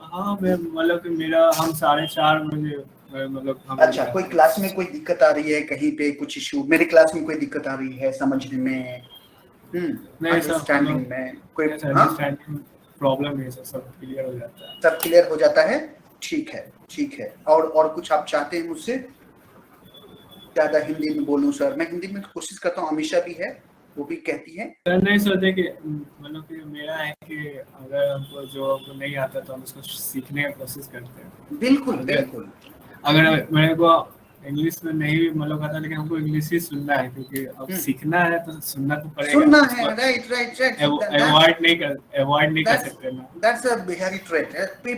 हाँ, मैं मतलब कि मेरा हम 4:30 बजे मतलब हम। अच्छा, कोई क्लास में कोई दिक्कत आ रही है, कहीं पे कुछ इशू, मेरे क्लास में कोई दिक्कत आ रही है समझने में, अंडरस्टैंडिंग में कोई? हाँ, प्रॉब्लम है सर, सब क्लियर हो जाता है। सब क्लियर हो जाता है, ठीक है ठीक है। और कुछ आप चाहते हैं मुझसे? ज्यादा हिंदी में बोलूं सर? मैं हिंदी में कोशिश करता हूँ, अमीशा भी है, वो भी कहती है। सर नहीं सर, देखिए मतलब कि मेरा है कि अगर हमको जो हमको नहीं आता तो हम उसको सीखने की कोशिश करते हैं। बिल्कुल बिल्कुल। अगर मेरे को इंग्लिश में नहीं भी मतलब आता, लेकिन हमको इंग्लिश ही सुनना है, क्योंकि अब सीखना है तो सुनना तो पड़ेगा, सुनना है, राइट राइट राइट। अवॉइड नहीं कर सकते ना। That's a Bihari trait,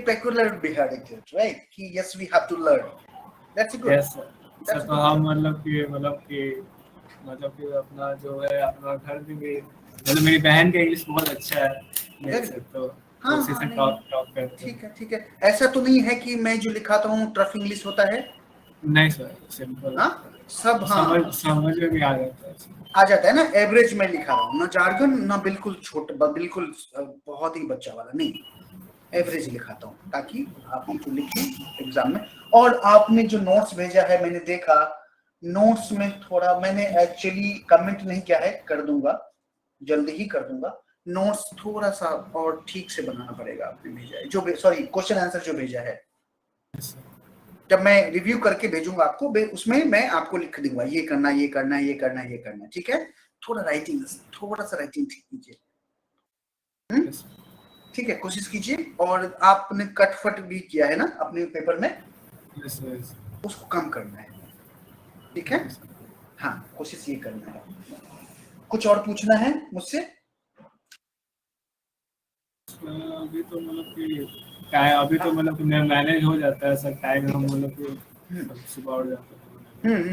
peculiar Bihari trait, right? कि yes, we have to learn. That's good. Yes, sir तो हम मतलब कि अपना जो है अपना घर में भी, मतलब मेरी बहन का इंग्लिश बहुत अच्छा है मेरे से, तो उसी से टॉक करते हैं। ठीक है। ऐसा तो नहीं है कि मैं जो लिखाता हूँ टफ इंग्लिश होता है? नहीं सर, सिंपल। हाँ, सब समझ में भी आ जाता है, आ जाता है ना। एवरेज में लिखा रहा हूँ, ना जार्गन ना बिल्कुल छोटा, बिल्कुल बहुत ही बच्चा वाला नहीं, एवरेज लिखाता हूँ ताकि आप जो लिखें एग्जाम में। और आपने जो नोट्स भेजा है, मैंने देखा नोट्स में थोड़ा, मैंने एक्चुअली कमेंट नहीं किया है, कर दूंगा, जल्दी ही कर दूंगा। नोट्स थोड़ा सा और ठीक से बनाना पड़ेगा। आपने भेजा है जो, सॉरी, क्वेश्चन आंसर जो भेजा है, जब मैं रिव्यू करके भेजूंगा आपको, उसमें मैं आपको लिख दूंगा ये करना, ये करना, ये करना, ये करना, ठीक है? थोड़ा सा राइटिंग ठीक कीजिए, ठीक है, कोशिश कीजिए। और आपने कटफट भी किया है ना अपने पेपर में, उसको कम करना है, ठीक है? हाँ, कोशिश ये करना है। कुछ और पूछना है मुझसे? अभी तो मतलब कि टाइम अभी तो मतलब कि मैनेज हो जाता है सर टाइम हम मतलब कि सुबह उठ जाते हैं।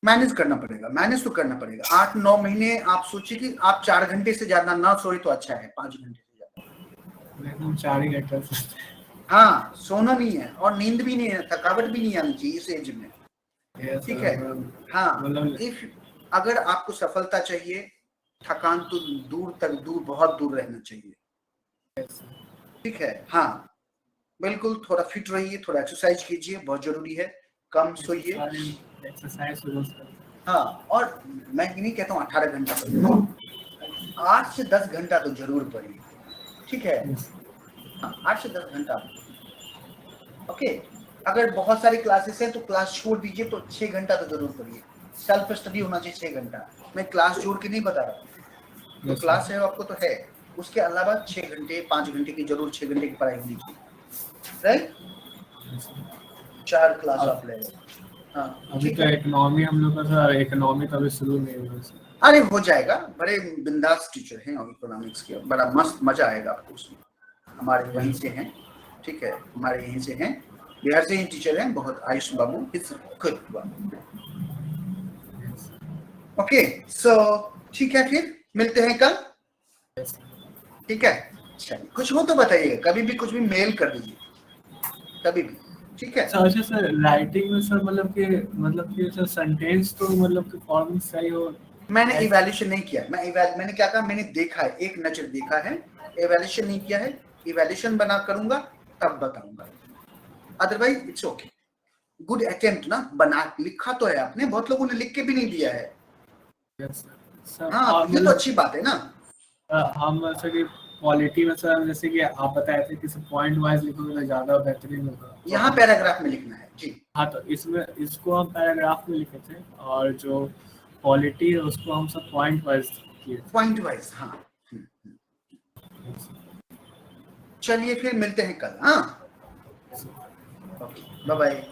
मैनेज करना पड़ेगा, मैनेज तो करना पड़ेगा। 8-9 महीने आप सोचिए कि आप 4 घंटे से ज्यादा ना सोए तो अच्छा है, 5 घंटे से ज्यादा। हम 4 ही घंटे हाँ, सोना नहीं है और नींद भी नहीं है, थकावट भी नहीं आनी चाहिए इस एज में, ठीक है। हाँ, इफ अगर आपको सफलता चाहिए, थकान तो दूर बहुत दूर रहना चाहिए, ठीक है। हाँ बिल्कुल, थोड़ा फिट रहिए, थोड़ा एक्सरसाइज कीजिए, बहुत जरूरी है। कम सोइए, एक्सरसाइज रोज करते हैं। हाँ, और मैं नहीं कहता हूँ 18 घंटा पढ़िए, 8 से 10 घंटा तो जरूर पढ़िए, ठीक है। हाँ, 8 से 10 घंटा, ओके। अगर बहुत सारी क्लासेस हैं तो क्लास छोड़ दीजिए, तो 6 घंटा तो जरूर पढ़िए। सेल्फ स्टडी होना चाहिए 6 घंटा। मैं क्लास जोड़ के नहीं बता रहा, तो क्लास है आपको तो है, उसके अलावा 6 घंटे 5 घंटे की जरूर 6 घंटे की पढ़ाई होनी चाहिए, राइट। 4 क्लास आप ले लो। हाँ, अभी तो इकोनॉमी हम लोग का सर, इकोनॉमी तो अभी शुरू नहीं हुआ सर। अरे हो जाएगा, बड़े बिंदास टीचर हैं और इकोनॉमिक्स के, बड़ा मस्त मजा आएगा आपको उसमें। हमारे वहीं से हैं, ठीक है, हमारे यहीं से हैं, बिहार से ही टीचर हैं, बहुत आयुष बाबू, इट्स गुड बाबू। ओके, सो ठीक है, फिर मिलते हैं कल, ठीक है। चलिए, कुछ हो तो बताइएगा, कभी भी कुछ भी मेल कर दीजिए, कभी भी, ठीक है। अच्छा सर, राइटिंग में सर मतलब कि सर सेंटेंस तो मतलब कि फॉर्म सही हो। मैंने इवैल्यूएशन नहीं किया, मैंने क्या कहा, मैंने देखा है, एक नजर देखा है, इवैल्यूएशन नहीं किया है। इवैल्यूएशन बना करूंगा तब बताऊंगा, otherwise it's okay. Good attempt ना, बना लिखा तो है आपने, बहुत लोगों ने लिख के भी नहीं दिया है। Yes sir. हाँ, ये तो अच्छी बात है ना। हम सर की क्वालिटी में सर, जैसे कि आप बताए थे कि पॉइंट वाइज लिखोगे तो ज्यादा बेहतरीन होगा। यहाँ पैराग्राफ में लिखना है जी। हाँ, तो इसमें इसको हम पैराग्राफ में लिखे थे, और जो क्वालिटी है उसको हम सब पॉइंट वाइज किए थे। पॉइंट वाइज, हाँ। चलिए फिर मिलते हैं कल, हाँ, ओके, बाय बाय।